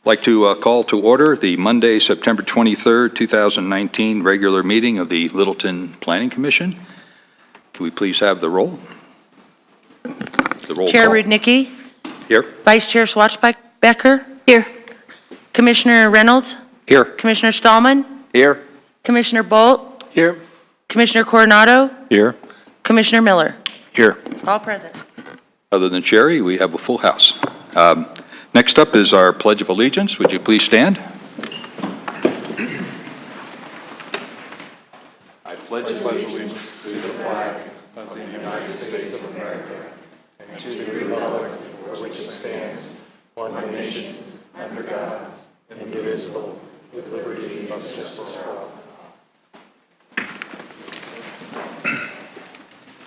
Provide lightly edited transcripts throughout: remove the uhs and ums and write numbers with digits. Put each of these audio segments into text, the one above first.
I'd like to call to order the Monday, September 23rd, 2019 regular meeting of the Littleton Planning Commission. Can we please have the roll? Chair Rudnicki. Here. Vice Chair Schwarzbecker. Here. Commissioner Reynolds. Here. Commissioner Stallman. Here. Commissioner Bolt. Here. Commissioner Coronado. Here. Commissioner Miller. Here. All present. Other than Cherry, we have a full house. Next up is our Pledge of Allegiance. Would you please stand? I pledge allegiance to the flag of the United States of America and to the republic for which it stands, one nation, under God, indivisible, with liberty and justice for all.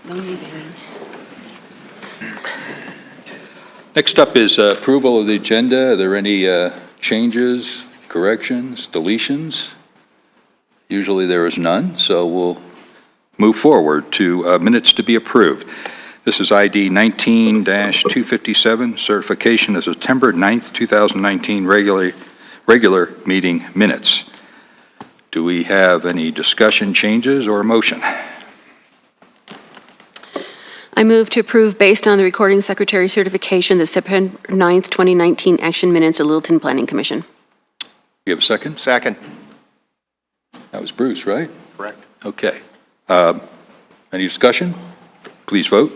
No need, Aaron. Next up is approval of the agenda. Are there any changes, corrections, deletions? Usually there is none, so we'll move forward to minutes to be approved. This is ID 19-257, certification of September 9th, 2019 regular meeting minutes. Do we have any discussion, changes, or a motion? I move to approve, based on the recording secretary certification, the September 9th, 2019 action minutes of Littleton Planning Commission. You have a second? Second. That was Bruce, right? Correct. Okay. Any discussion? Please vote.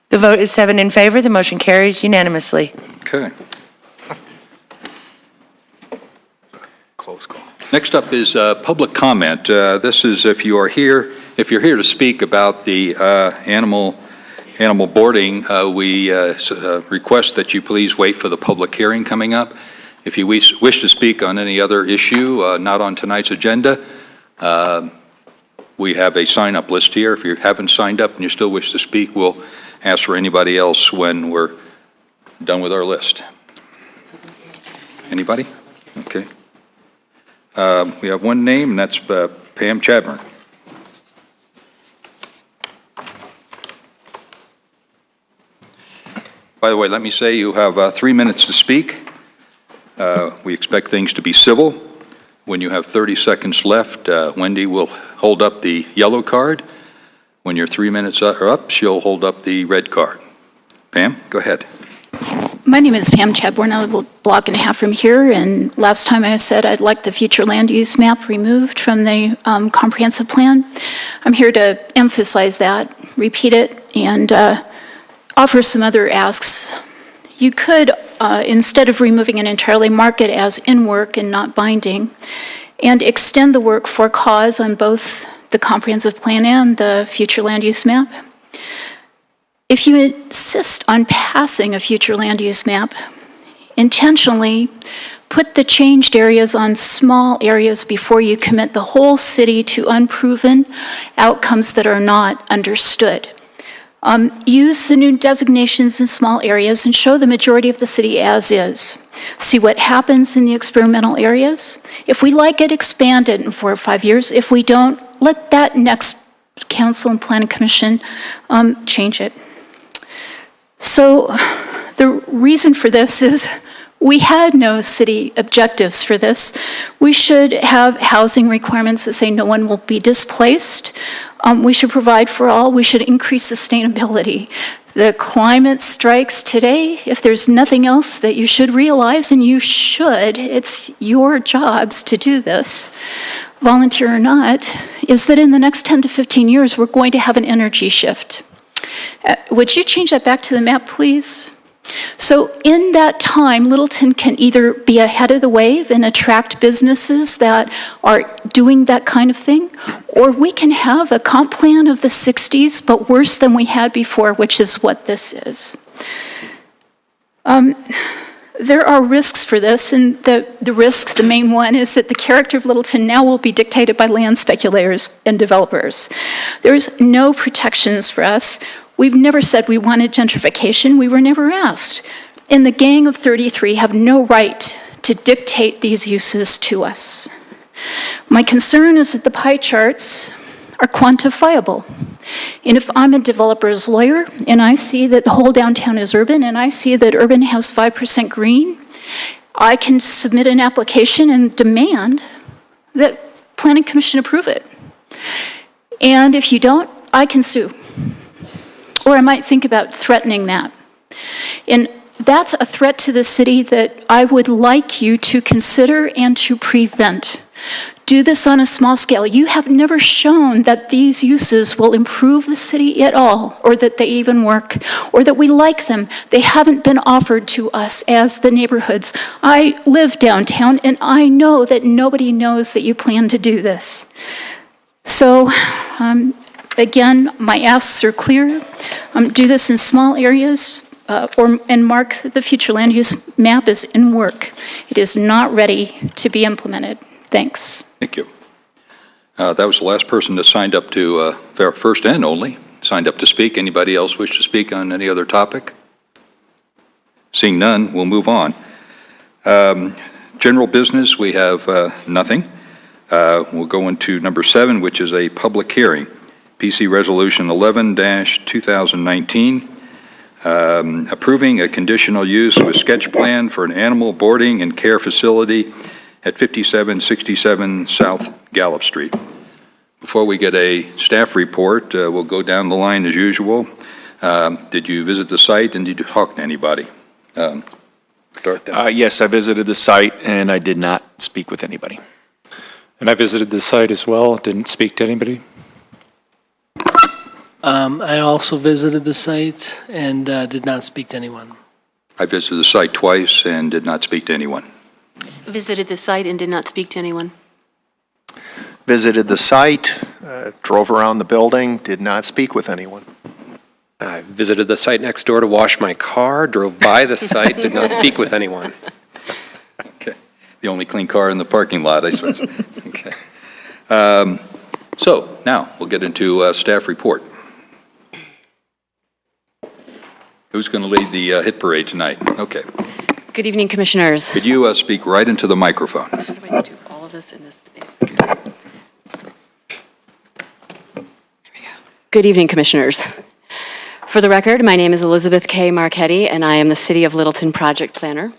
The vote is 7 in favor. The motion carries unanimously. Okay. Close call. Next up is public comment. This is if you're here to speak about the animal boarding, we request that you please wait for the public hearing coming up. If you wish to speak on any other issue not on tonight's agenda, we have a sign-up list here. If you haven't signed up and you still wish to speak, we'll ask for anybody else when we're done with our list. Anybody? Okay. We have one name, and that's Pam Chadbourne. By the way, let me say you have 3 minutes to speak. We expect things to be civil. When you have 30 seconds left, Wendy will hold up the yellow card. When your 3 minutes are up, she'll hold up the red card. Pam, go ahead. My name is Pam Chadbourne. I live a block and a half from here, and last time I said I'd like the future land use map removed from the comprehensive plan. I'm here to emphasize that, repeat it, and offer some other asks. You could, instead of removing it entirely, mark it as in work and not binding, and extend the work for cause on both the comprehensive plan and the future land use map. If you insist on passing a future land use map, intentionally put the changed areas on small areas before you commit the whole city to unproven outcomes that are not understood. Use the new designations in small areas and show the majority of the city as is. See what happens in the experimental areas. If we like it, expand it in 4 or 5 years. If we don't, let that next council and planning commission change it. So the reason for this is we had no city objectives for this. We should have housing requirements that say no one will be displaced. We should provide for all. We should increase sustainability. The climate strikes today. If there's nothing else that you should realize, and you should, it's your jobs to do this, volunteer or not, is that in the next 10 to 15 years, we're going to have an energy shift. Would you change that back to the map, please? So in that time, Littleton can either be ahead of the wave and attract businesses that are doing that kind of thing, or we can have a comp plan of the 60s, but worse than we had before, which is what this is. There are risks for this, and the risks, the main one, is that the character of Littleton now will be dictated by land speculators and developers. There's no protections for us. We've never said we wanted gentrification. We were never asked. And the Gang of 33 have no right to dictate these uses to us. My concern is that the pie charts are quantifiable. And if I'm a developer's lawyer and I see that the whole downtown is urban and I see that urban has 5% green, I can submit an application and demand that Planning Commission approve it. And if you don't, I can sue. Or I might think about threatening that. And that's a threat to the city that I would like you to consider and to prevent. Do this on a small scale. You have never shown that these uses will improve the city at all, or that they even work, or that we like them. They haven't been offered to us as the neighborhoods. I live downtown, and I know that nobody knows that you plan to do this. So, again, my asks are clear. Do this in small areas, and mark the future land use map is in work. It is not ready to be implemented. Thanks. Thank you. That was the last person that signed up to, first and only, signed up to speak. Anybody else wish to speak on any other topic? Seeing none, we'll move on. General business, we have nothing. We'll go into number 7, which is a public hearing. PC Resolution 11-2019, approving a conditional use with sketch plan for an animal boarding and care facility at 5767 South Gallup Street. Before we get a staff report, we'll go down the line as usual. Did you visit the site and did you talk to anybody? Start there. Yes, I visited the site and I did not speak with anybody. And I visited the site as well, didn't speak to anybody. I also visited the site and did not speak to anyone. I visited the site twice and did not speak to anyone. Visited the site and did not speak to anyone. Visited the site, drove around the building, did not speak with anyone. I visited the site next door to wash my car, drove by the site, did not speak with anyone. Okay. The only clean car in the parking lot, I suppose. Okay. So now we'll get into staff report. Who's going to lead the hit parade tonight? Okay. Good evening, Commissioners. Could you speak right into the microphone? How do I do all of this in this space? There we go. Good evening, Commissioners. For the record, my name is Elizabeth K. Marchetti, and I am the City of Littleton Project Planner.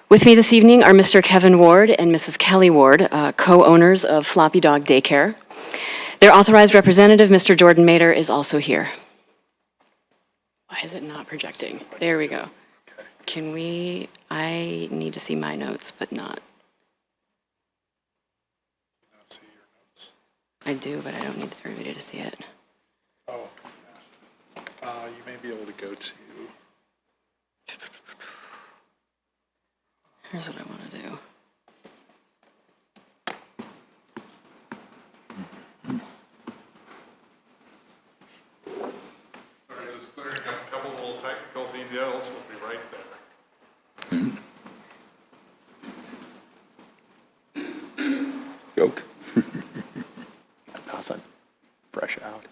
With me this evening are Mr. Kevin Ward and Mrs. Kelly Ward, co-owners of Floppy Dog Daycare. Their authorized representative, Mr. Jordan Mader, is also here. Why is it not projecting? There we go. Can we, I need to see my notes, but not. I do, but I don't need everybody to see it. Oh, you may be able to go to. Here's what I want to do. Sorry, just clearing up a couple little technical details. We'll be right there. Joke. Nothing. Fresh out.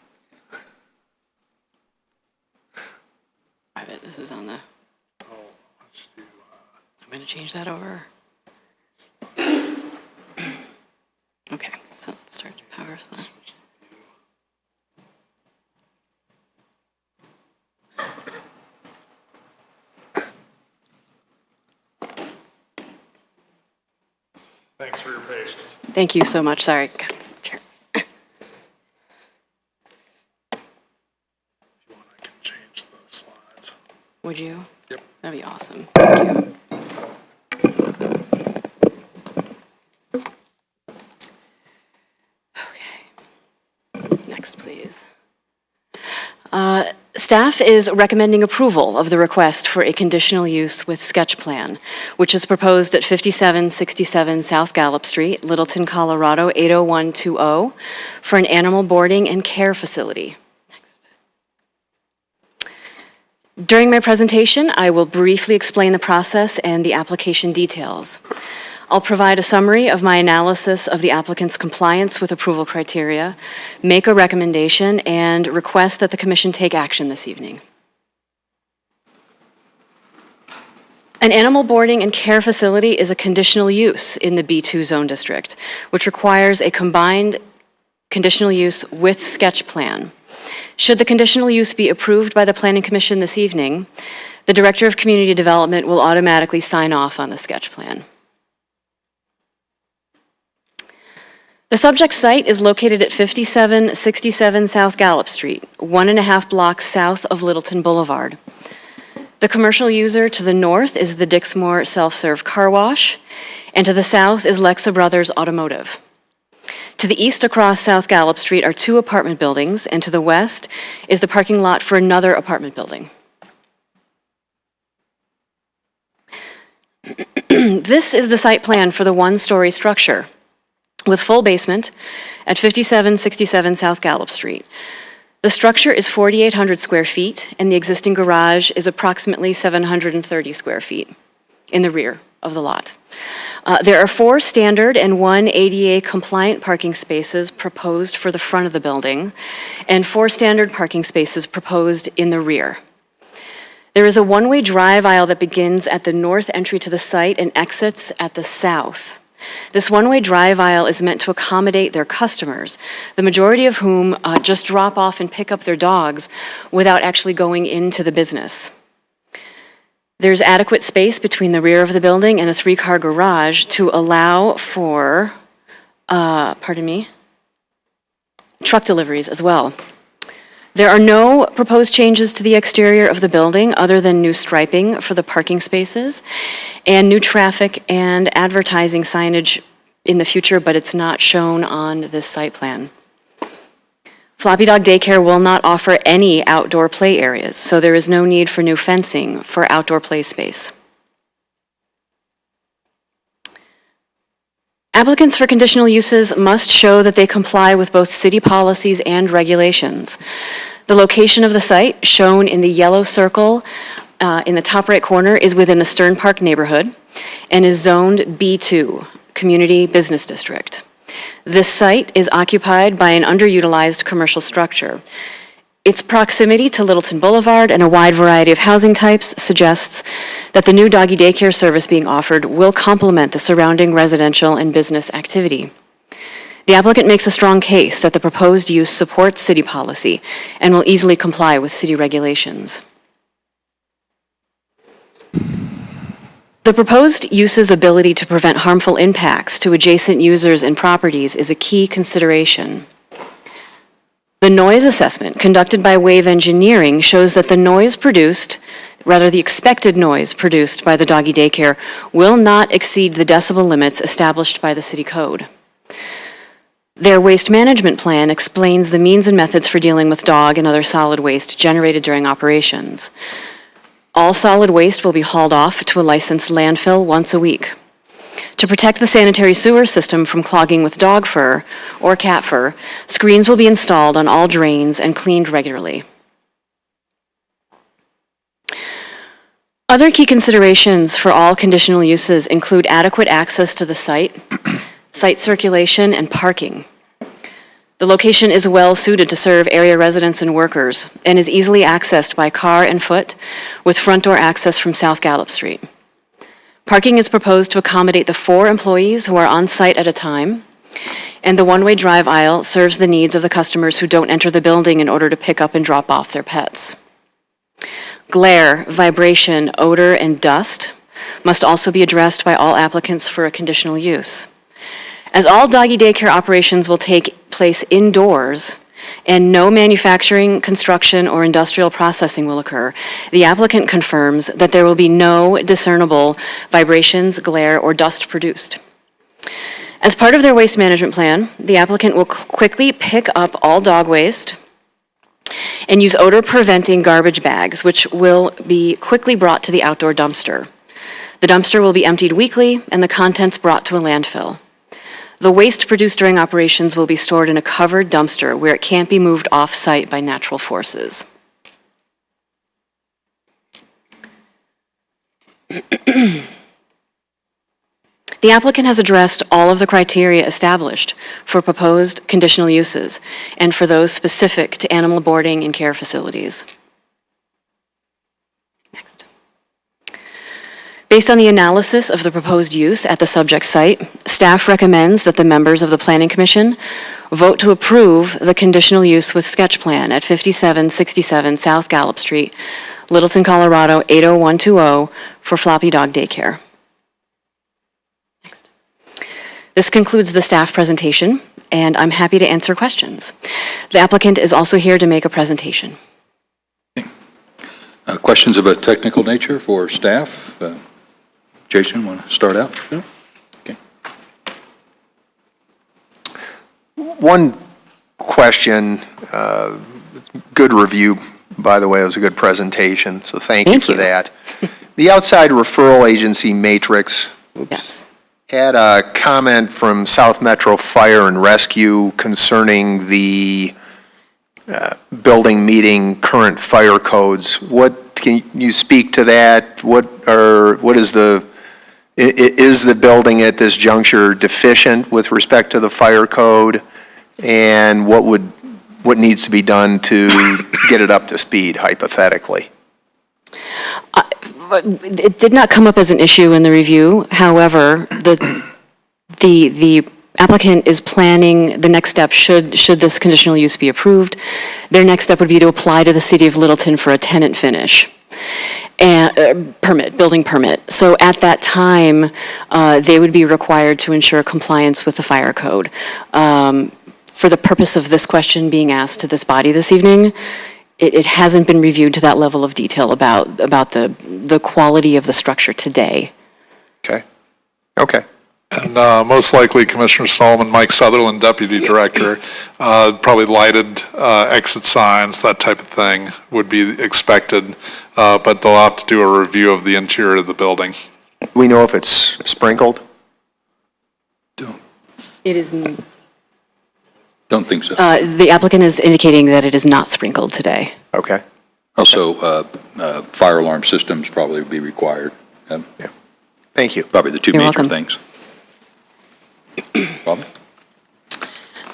Private, this is on the, Oh, let's do, I'm going to change that over. Okay, so let's start power slide. thanks for your patience. Thank you so much. Sorry. God, this chair. If you want, I can change the slides. Would you? Yep. That'd be awesome. Thank you. Okay. Next, please. Staff is recommending approval of the request for a conditional use with sketch plan, which is proposed at 5767 South Gallup Street, Littleton, Colorado, 80120, for an animal boarding and care facility. During my presentation, I will briefly explain the process and the application details. I'll provide a summary of my analysis of the applicant's compliance with approval criteria, make a recommendation, and request that the Commission take action this evening. An animal boarding and care facility is a conditional use in the B2 zone district, which requires a combined conditional use with sketch plan. Should the conditional use be approved by the Planning Commission this evening, the Director of Community Development will automatically sign off on the sketch plan. The subject site is located at 5767 South Gallup Street, 1.5 blocks south of Littleton Boulevard. The commercial user to the north is the Dixmoor Self-Serve Car Wash, and to the south is Lexa Brothers Automotive. To the east across South Gallup Street are 2 apartment buildings, and to the west is the parking lot for another apartment building. This is the site plan for the one-story structure with full basement at 5767 South Gallup Street. The structure is 4,800 square feet, and the existing garage is approximately 730 square feet in the rear of the lot. There are 4 standard and 1 ADA compliant parking spaces proposed for the front of the building, and 4 standard parking spaces proposed in the rear. There is a one-way drive aisle that begins at the north entry to the site and exits at the south. This one-way drive aisle is meant to accommodate their customers, the majority of whom just drop off and pick up their dogs without actually going into the business. There's adequate space between the rear of the building and a 3-car garage to allow for, truck deliveries as well. There are no proposed changes to the exterior of the building other than new striping for the parking spaces and new traffic and advertising signage in the future, but it's not shown on this site plan. Floppy Dog Daycare will not offer any outdoor play areas, so there is no need for new fencing for outdoor play space. Applicants for conditional uses must show that they comply with both city policies and regulations. The location of the site, shown in the yellow circle in the top right corner, is within the Stern Park neighborhood and is zoned B2, Community Business District. This site is occupied by an underutilized commercial structure. Its proximity to Littleton Boulevard and a wide variety of housing types suggests that the new doggy daycare service being offered will complement the surrounding residential and business activity. The applicant makes a strong case that the proposed use supports city policy and will easily comply with city regulations. The proposed use's ability to prevent harmful impacts to adjacent users and properties is a key consideration. The noise assessment conducted by Wave Engineering shows that the expected noise produced by the doggy daycare will not exceed the decibel limits established by the city code. Their waste management plan explains the means and methods for dealing with dog and other solid waste generated during operations. All solid waste will be hauled off to a licensed landfill once a week. To protect the sanitary sewer system from clogging with dog fur or cat fur, screens will be installed on all drains and cleaned regularly. Other key considerations for all conditional uses include adequate access to the site, site circulation, and parking. The location is well suited to serve area residents and workers and is easily accessed by car and foot with front door access from South Gallup Street. Parking is proposed to accommodate the 4 employees who are on site at a time, and the one-way drive aisle serves the needs of the customers who don't enter the building in order to pick up and drop off their pets. Glare, vibration, odor, and dust must also be addressed by all applicants for a conditional use. As all doggy daycare operations will take place indoors, and no manufacturing, construction, or industrial processing will occur, the applicant confirms that there will be no discernible vibrations, glare, or dust produced. As part of their waste management plan, the applicant will quickly pick up all dog waste and use odor-preventing garbage bags, which will be quickly brought to the outdoor dumpster. The dumpster will be emptied weekly and the contents brought to a landfill. The waste produced during operations will be stored in a covered dumpster where it can't be moved off-site by natural forces. The applicant has addressed all of the criteria established for proposed conditional uses and for those specific to animal boarding and care facilities. Next. Based on the analysis of the proposed use at the subject site, staff recommends that the members of the Planning Commission vote to approve the conditional use with sketch plan at 5767 South Gallup Street, Littleton, Colorado, 80120 for Floppy Dog Daycare. Next. This concludes the staff presentation, and I'm happy to answer questions. The applicant is also here to make a presentation. Questions of a technical nature for staff? Jason, want to start out? No? Okay. One question, good review, by the way, it was a good presentation, so thank you for that. The outside referral agency matrix Yes. had a comment from South Metro Fire and Rescue concerning the building meeting current fire codes. What, can you speak to that? What is the building at this juncture deficient with respect to the fire code? And what needs to be done to get it up to speed, hypothetically? It did not come up as an issue in the review. However, the applicant is planning the next step should this conditional use be approved. Their next step would be to apply to the City of Littleton for a tenant finish and building permit. So at that time, they would be required to ensure compliance with the fire code. For the purpose of this question being asked to this body this evening, it hasn't been reviewed to that level of detail about the quality of the structure today. Okay. And most likely Commissioner Solomon, Mike Sutherland, Deputy Director, probably lighted exit signs, that type of thing would be expected, but they'll have to do a review of the interior of the building. We know if it's sprinkled? It is. Don't think so. The applicant is indicating that it is not sprinkled today. Okay. Also, fire alarm systems probably would be required. Yeah. Thank you. Probably the two You're major welcome. things. Bob?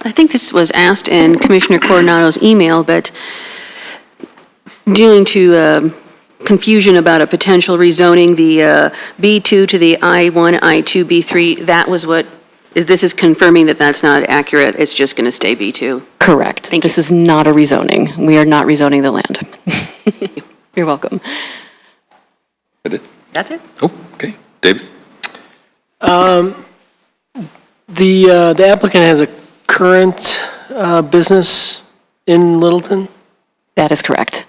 I think this was asked in Commissioner Coronado's email, but due to confusion about a potential rezoning the B2 to the I1, I2, B3, that was what, this is confirming that that's not accurate, it's just going to stay B2? Correct. Thank you. This is not a rezoning. We are not rezoning the land. You're welcome. That it? That's it. Oh, okay. David? The applicant has a current business in Littleton? That is correct.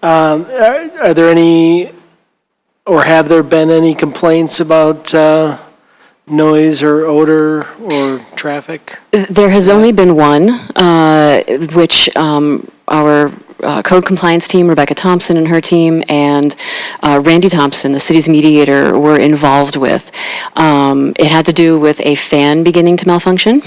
Are there any, or have there been any complaints about noise or odor or traffic? There has only been one, which our code compliance team, Rebecca Thompson and her team, and Randy Thompson, the city's mediator, were involved with. It had to do with a fan beginning to malfunction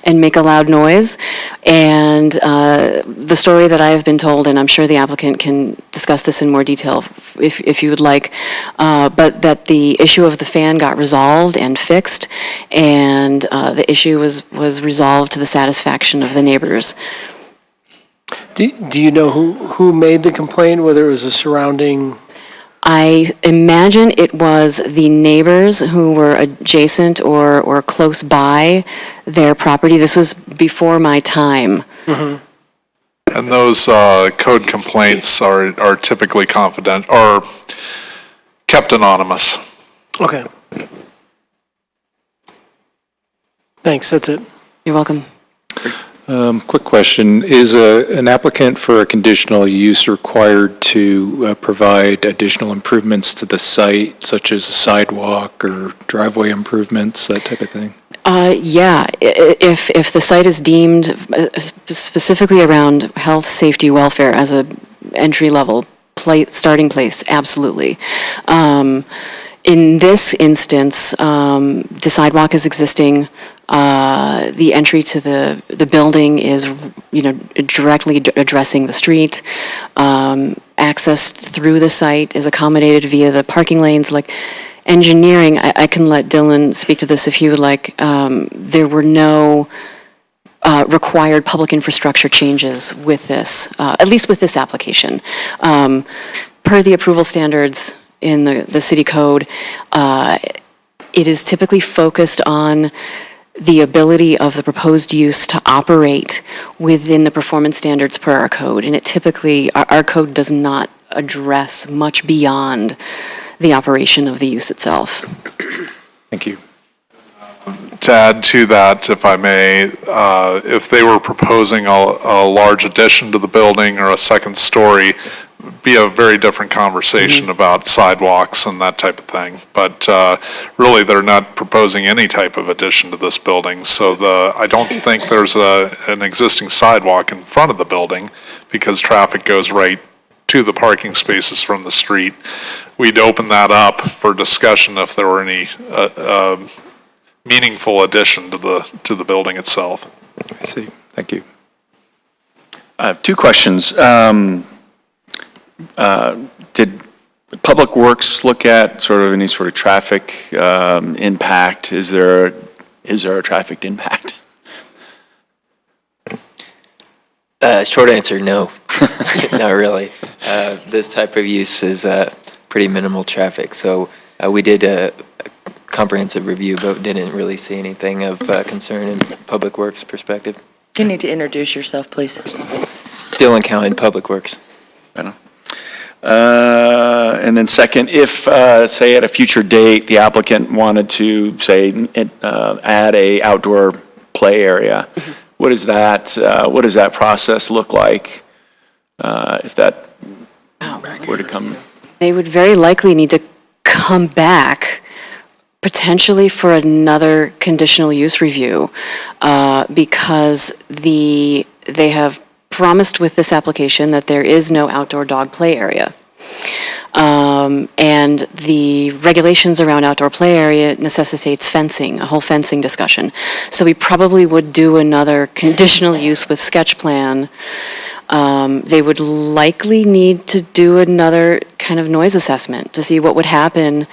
and make a loud noise. And the story that I have been told, and I'm sure the applicant can discuss this in more detail if you would like, but that the issue of the fan got resolved and fixed, and the issue was resolved to the satisfaction of the neighbors. Do you know who made the complaint, whether it was a surrounding? I imagine it was the neighbors who were adjacent or close by their property. This was before my time. Mm-hmm. And those code complaints are typically confidential, or kept anonymous. Okay. Thanks, that's it. You're welcome. Quick question. Is an applicant for a conditional use required to provide additional improvements to the site, such as a sidewalk or driveway improvements, that type of thing? Yeah, if the site is deemed specifically around health, safety, welfare as a entry-level starting place, absolutely. In this instance, the sidewalk is existing. The entry to the building is, directly addressing the street. Access through the site is accommodated via the parking lanes. Like engineering, I can let Dylan speak to this if he would like. There were no required public infrastructure changes with this, at least with this application. Per the approval standards in the city code, it is typically focused on the ability of the proposed use to operate within the performance standards per our code. And it typically, our code does not address much beyond the operation of the use itself. Thank you. To add to that, if I may, if they were proposing a large addition to the building or a second story, be a very different conversation about sidewalks and that type of thing. But really, they're not proposing any type of addition to this building. So I don't think there's an existing sidewalk in front of the building because traffic goes right to the parking spaces from the street. We'd open that up for discussion if there were any meaningful addition to the building itself. I see. Thank you. I have two questions. Did Public Works look at sort of any sort of traffic impact? Is there a traffic impact? Short answer, no. Not really. This type of use is pretty minimal traffic. So we did a comprehensive review, but didn't really see anything of concern in Public Works perspective. You need to introduce yourself, please. Dylan Cowan, Public Works. And then second, if, say, at a future date, the applicant wanted to, say, add a outdoor play area, what does that process look like if that were to come? They would very likely need to come back potentially for another conditional use review because they have promised with this application that there is no outdoor dog play area. And the regulations around outdoor play area necessitates fencing, a whole fencing discussion. So we probably would do another conditional use with sketch plan. They would likely need to do another kind of noise assessment to see what would happen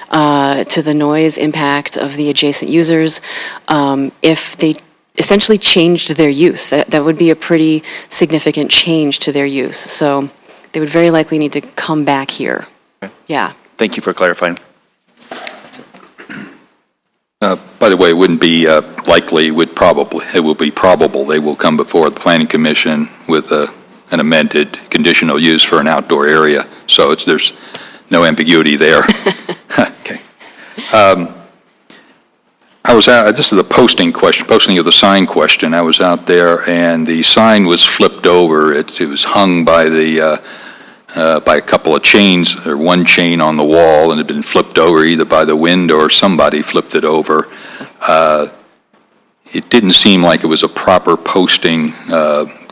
to the noise impact of the adjacent users if they essentially changed their use. That would be a pretty significant change to their use. So they would very likely need to come back here. Okay. Yeah. Thank you for clarifying. By the way, it wouldn't be likely, it will be probable they will come before the Planning Commission with an amended conditional use for an outdoor area. So there's no ambiguity there. Okay. This is the posting of the sign question. I was out there and the sign was flipped over. It was hung by by a couple of chains, or one chain on the wall, and it had been flipped over either by the wind or somebody flipped it over. It didn't seem like it was a proper posting.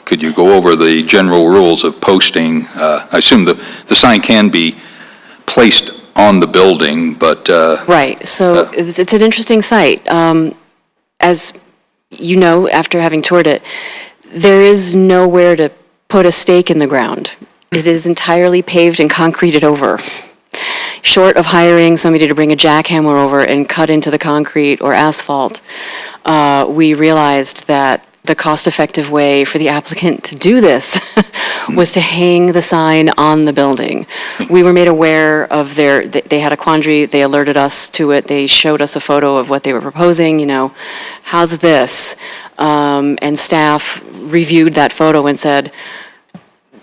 Could you go over the general rules of posting? I assume the sign can be placed on the building, but... Right, so it's an interesting site. As you know, after having toured it, there is nowhere to put a stake in the ground. It is entirely paved and concreted over. Short of hiring somebody to bring a jackhammer over and cut into the concrete or asphalt, we realized that the cost-effective way for the applicant to do this was to hang the sign on the building. We were made aware of they had a quandary, they alerted us to it, they showed us a photo of what they were proposing, how's this? And staff reviewed that photo and said,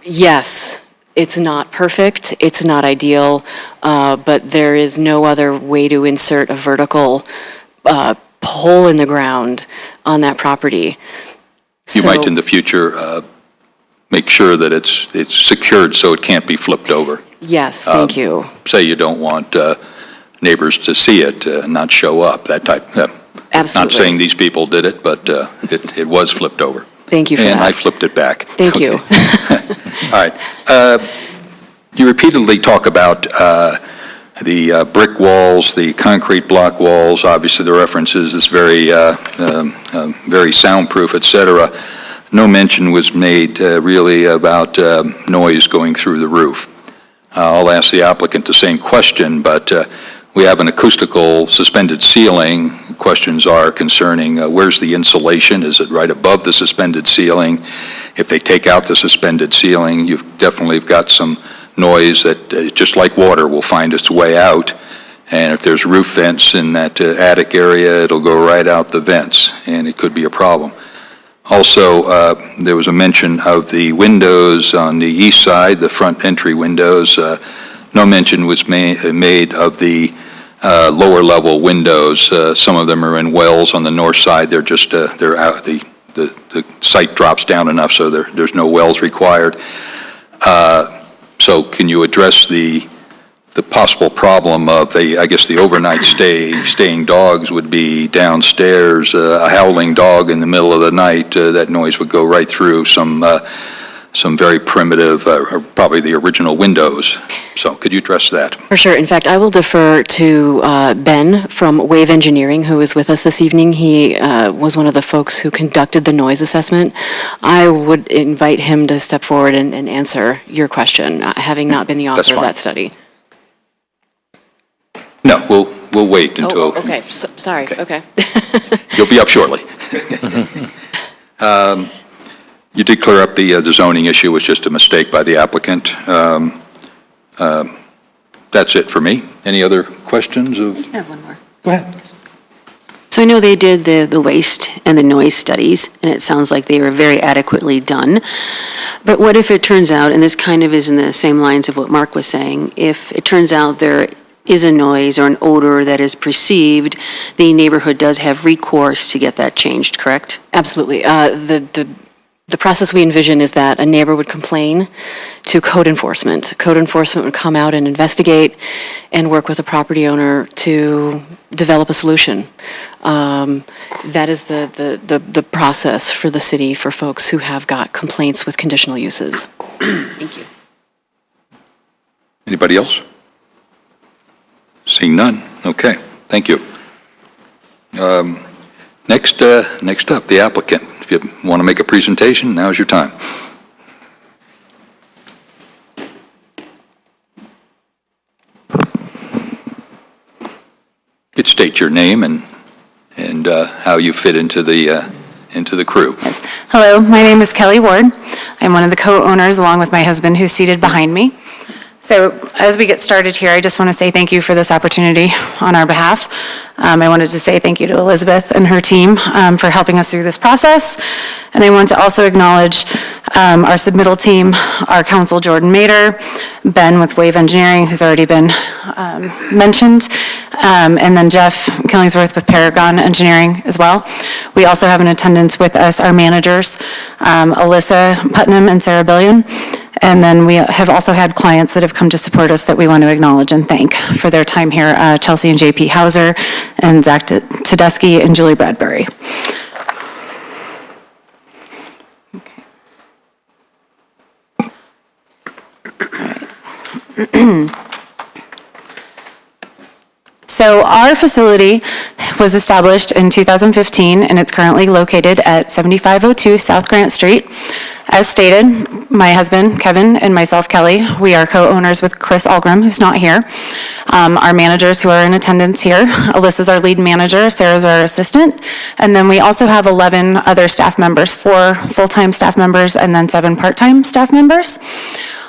yes, it's not perfect, it's not ideal, but there is no other way to insert a vertical hole in the ground on that property. You might in the future make sure that it's secured so it can't be flipped over. Yes, thank you. Say you don't want neighbors to see it, not show up, that type. Absolutely. Not saying these people did it, but it was flipped over. Thank you for that. And I flipped it back. Thank you. All right. You repeatedly talk about the brick walls, the concrete block walls. Obviously, the references is very soundproof, et cetera. No mention was made really about noise going through the roof. I'll ask the applicant the same question, but we have an acoustical suspended ceiling. Questions are concerning where's the insulation? Is it right above the suspended ceiling? If they take out the suspended ceiling, you've definitely got some noise that, just like water, will find its way out. And if there's roof vents in that attic area, it'll go right out the vents, and it could be a problem. Also, there was a mention of the windows on the east side, the front entry windows. No mention was made of the lower level windows. Some of them are in wells on the north side. They're just, they're out, the site drops down enough so there's no wells required. So can you address the possible problem of I guess the overnight staying dogs would be downstairs, a howling dog in the middle of the night, that noise would go right through some very primitive, or probably the original windows. So could you address that? For sure. In fact, I will defer to Ben from Wave Engineering, who is with us this evening. He was one of the folks who conducted the noise assessment. I would invite him to step forward and answer your question, having not been the author of that study. No, we'll wait until... Okay. Sorry. Okay. You'll be up shortly. You did clear up the zoning issue, was just a mistake by the applicant. That's it for me. Any other questions of? I have one more. Go ahead. So I know they did the waste and the noise studies, and it sounds like they were very adequately done. But what if it turns out, and this kind of is in the same lines of what Mark was saying, if it turns out there is a noise or an odor that is perceived, the neighborhood does have recourse to get that changed, correct? Absolutely. The process we envision is that a neighbor would complain to code enforcement. Code enforcement would come out and investigate and work with the property owner to develop a solution. That is the process for the city for folks who have got complaints with conditional uses. Thank you. Anybody else? Seeing none. Okay, thank you. Next up, the applicant. If you want to make a presentation, now's your time. Could state your name and how you fit into the crew. Yes. Hello, my name is Kelly Ward. I'm one of the co-owners along with my husband who's seated behind me. So as we get started here, I just want to say thank you for this opportunity on our behalf. I wanted to say thank you to Elizabeth and her team for helping us through this process. And I want to also acknowledge our submittal team, our counsel Jordan Mader, Ben with Wave Engineering, who's already been mentioned, and then Jeff Killingsworth with Paragon Engineering as well. We also have in attendance with us our managers, Alyssa Putnam and Sarah Billion. And then we have also had clients that have come to support us that we want to acknowledge and thank for their time here, Chelsea and JP Hauser, and Zach Tedeschi and Julie Bradbury. Okay. All right. So our facility was established in 2015, and it's currently located at 7502 South Grant Street. As stated, my husband, Kevin, and myself, Kelly, we are co-owners with Chris Algrim, who's not here. Our managers who are in attendance here, Alyssa's our lead manager, Sarah's our assistant, and then we also have 11 other staff members, 4 full-time staff members and then 7 part-time staff members.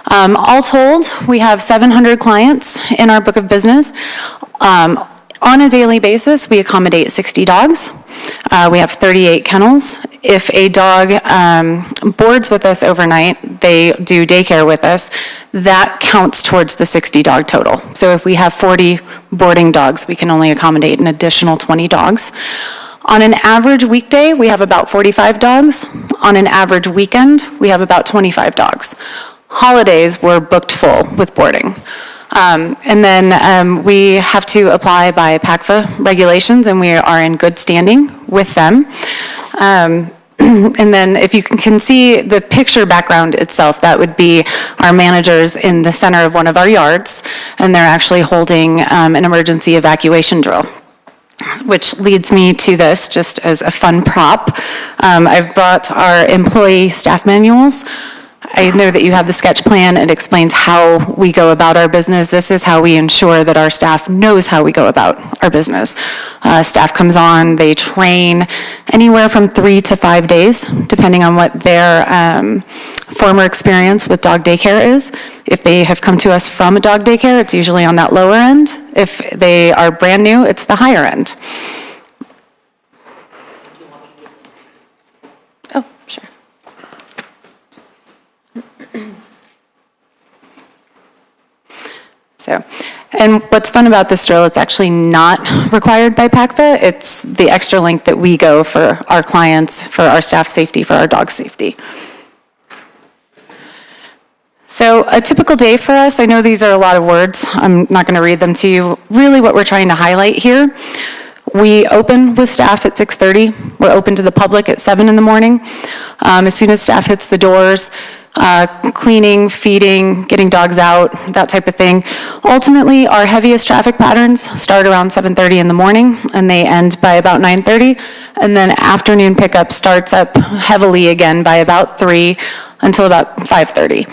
All told, we have 700 clients in our book of business. On a daily basis, we accommodate 60 dogs. We have 38 kennels. If a dog boards with us overnight, they do daycare with us, that counts towards the 60 dog total. So if we have 40 boarding dogs, we can only accommodate an additional 20 dogs. On an average weekday, we have about 45 dogs. On an average weekend, we have about 25 dogs. Holidays, we're booked full with boarding. And then we have to apply by PACFA regulations, and we are in good standing with them. And then if you can see the picture background itself, that would be our managers in the center of one of our yards, and they're actually holding an emergency evacuation drill. Which leads me to this, just as a fun prop. I've brought our employee staff manuals. I know that you have the sketch plan. It explains how we go about our business. This is how we ensure that our staff knows how we go about our business. Staff comes on, they train anywhere from 3 to 5 days, depending on what their former experience with dog daycare is. If they have come to us from a dog daycare, it's usually on that lower end. If they are brand new, it's the higher end. Oh, sure. So, and what's fun about this drill, it's actually not required by PACFA. It's the extra length that we go for our clients, for our staff safety, for our dog safety. So a typical day for us, I know these are a lot of words. I'm not going to read them to you. Really what we're trying to highlight here, we open with staff at 6:30. We're open to the public at 7 in the morning. As soon as staff hits the doors, cleaning, feeding, getting dogs out, that type of thing. Ultimately, our heaviest traffic patterns start around 7:30 in the morning, and they end by about 9:30. And then afternoon pickup starts up heavily again by about 3 until about 5:30.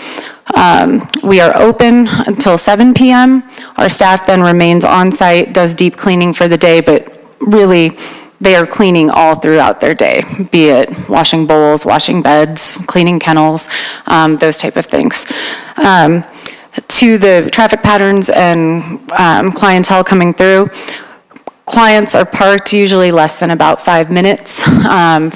We are open until 7 p.m. Our staff then remains on site, does deep cleaning for the day, but really, they are cleaning all throughout their day, be it washing bowls, washing beds, cleaning kennels, those type of things. To the traffic patterns and clientele coming through, clients are parked usually less than about 5 minutes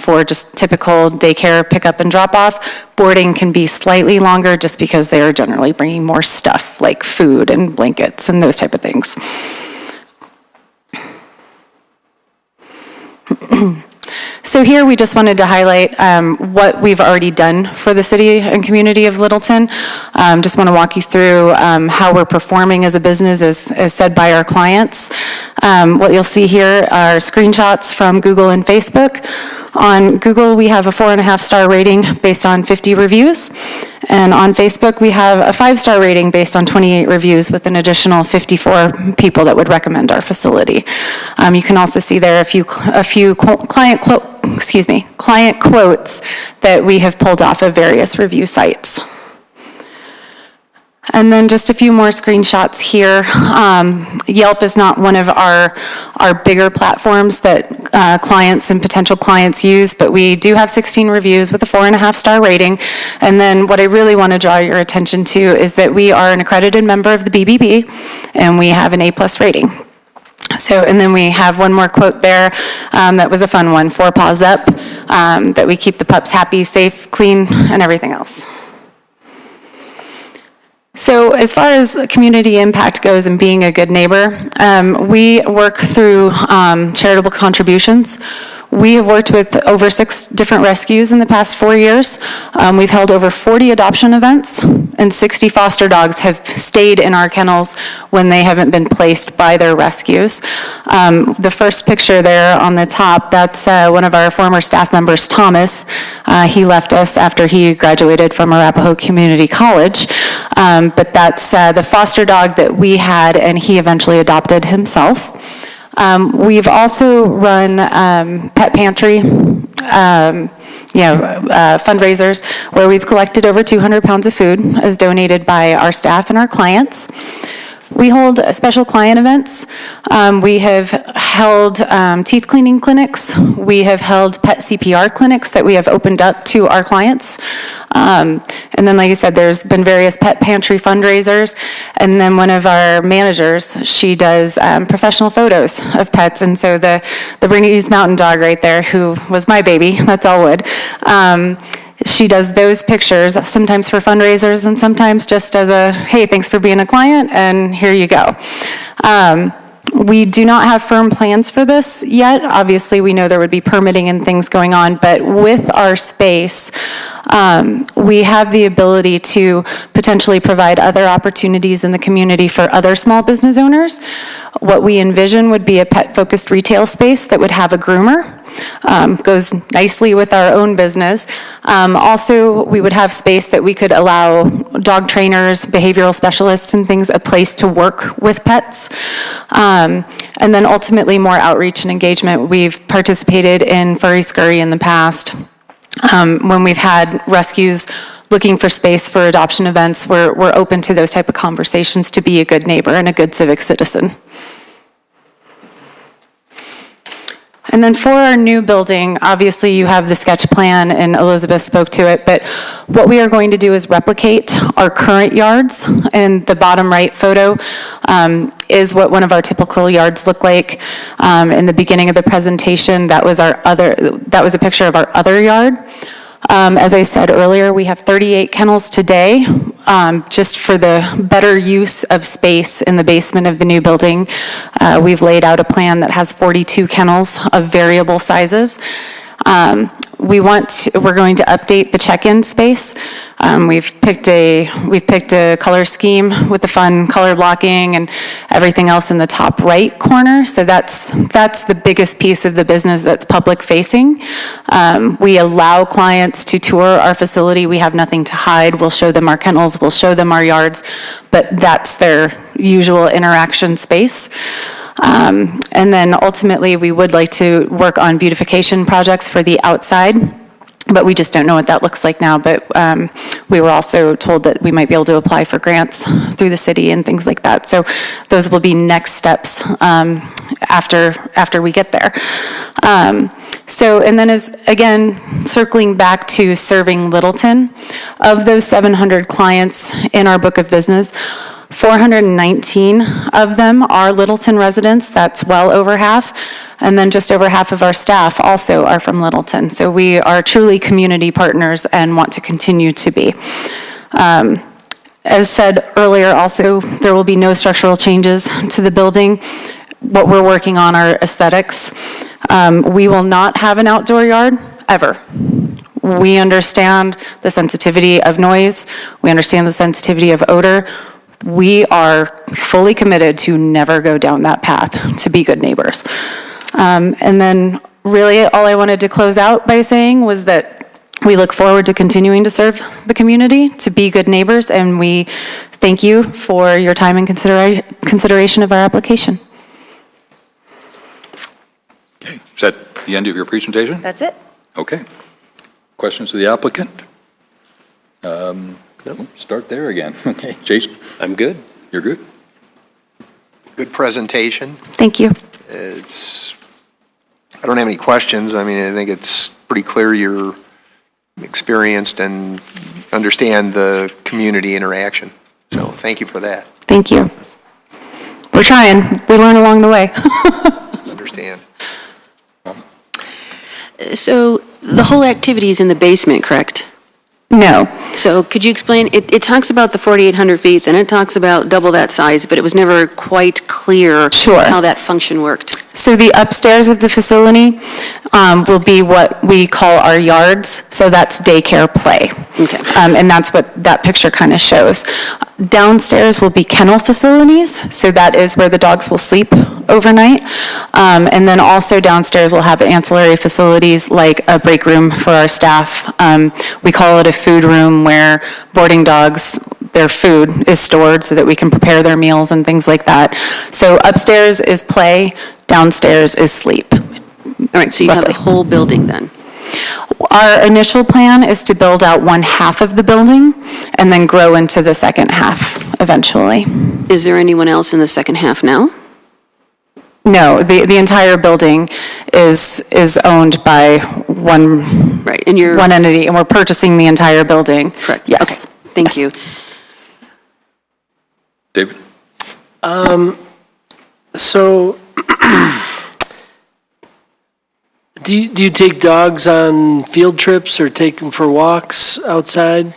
for just typical daycare pickup and drop off. Boarding can be slightly longer just because they are generally bringing more stuff like food and blankets and those type of things. So here we just wanted to highlight what we've already done for the city and community of Littleton. Just want to walk you through how we're performing as a business as said by our clients. What you'll see here are screenshots from Google and Facebook. On Google, we have a 4.5-star rating based on 50 reviews. And on Facebook, we have a 5-star rating based on 28 reviews with an additional 54 people that would recommend our facility. You can also see there a few client quotes that we have pulled off of various review sites. And then just a few more screenshots here. Yelp is not one of our bigger platforms that clients and potential clients use, but we do have 16 reviews with a 4.5-star rating. And then what I really want to draw your attention to is that we are an accredited member of the BBB, and we have an A+ rating. So, and then we have one more quote there that was a fun one, 4 paws up, that we keep the pups happy, safe, clean, and everything else. So as far as community impact goes and being a good neighbor, we work through charitable contributions. We have worked with over 6 different rescues in the past 4 years. We've held over 40 adoption events, and 60 foster dogs have stayed in our kennels when they haven't been placed by their rescues. The first picture there on the top, that's one of our former staff members, Thomas. He left us after he graduated from Arapahoe Community College. But that's the foster dog that we had, and he eventually adopted himself. We've also run pet pantry, fundraisers where we've collected over 200 pounds of food as donated by our staff and our clients. We hold special client events. We have held teeth cleaning clinics. We have held pet CPR clinics that we have opened up to our clients. And then, like I said, there's been various pet pantry fundraisers. And then one of our managers, she does professional photos of pets. And so the Bernese Mountain Dog right there, who was my baby, that's Elwood, she does those pictures, sometimes for fundraisers and sometimes just as a, hey, thanks for being a client, and here you go. We do not have firm plans for this yet. Obviously, we know there would be permitting and things going on, but with our space, we have the ability to potentially provide other opportunities in the community for other small business owners. What we envision would be a pet-focused retail space that would have a groomer. Goes nicely with our own business. Also, we would have space that we could allow dog trainers, behavioral specialists, and things, a place to work with pets. And then ultimately more outreach and engagement. We've participated in Furry Scurry in the past. When we've had rescues looking for space for adoption events, we're open to those type of conversations to be a good neighbor and a good civic citizen. And then for our new building, obviously you have the sketch plan and Elizabeth spoke to it, but what we are going to do is replicate our current yards. And the bottom right photo is what one of our typical yards look like. In the beginning of the presentation, that was a picture of our other yard. As I said earlier, we have 38 kennels today, just for the better use of space in the basement of the new building. We've laid out a plan that has 42 kennels of variable sizes. We're going to update the check-in space. We've picked a color scheme with the fun color blocking and everything else in the top right corner. So that's the biggest piece of the business that's public facing. We allow clients to tour our facility. We have nothing to hide. We'll show them our kennels, we'll show them our yards, but that's their usual interaction space. And then ultimately, we would like to work on beautification projects for the outside, but we just don't know what that looks like now. But we were also told that we might be able to apply for grants through the city and things like that. So those will be next steps after we get there. And then again, circling back to serving Littleton, of those 700 clients in our book of business, 419 of them are Littleton residents. That's well over half. And then just over half of our staff also are from Littleton. So we are truly community partners and want to continue to be. As said earlier, also, there will be no structural changes to the building. What we're working on are aesthetics. We will not have an outdoor yard, ever. We understand the sensitivity of noise. We understand the sensitivity of odor. We are fully committed to never go down that path, to be good neighbors. And then really all I wanted to close out by saying was that we look forward to continuing to serve the community, to be good neighbors, and we thank you for your time and consideration of our application. Okay, is that the end of your presentation? That's it. Okay. Questions of the applicant? Start there again. Okay, Jason? I'm good. You're good? Good presentation. Thank you. I don't have any questions. I mean, I think it's pretty clear you're experienced and understand the community interaction. So thank you for that. Thank you. We're trying. We learn along the way. Understand. So the whole activity is in the basement, correct? No. So could you explain, it talks about the 4,800 feet, then it talks about double that size, but it was never quite clear how that function worked. So the upstairs of the facility will be what we call our yards. So that's daycare play. Okay. And that's what that picture kind of shows. Downstairs will be kennel facilities. So that is where the dogs will sleep overnight. And then also downstairs we'll have ancillary facilities like a break room for our staff. We call it a food room where boarding dogs, their food is stored so that we can prepare their meals and things like that. So upstairs is play, downstairs is sleep. All right, so you have the whole building then? Our initial plan is to build out one half of the building and then grow into the second half eventually. Is there anyone else in the second half now? No, the entire building is owned by one entity, and we're purchasing the entire building. Correct. Yes. Okay. Thank you. David? So, do you take dogs on field trips or take them for walks outside?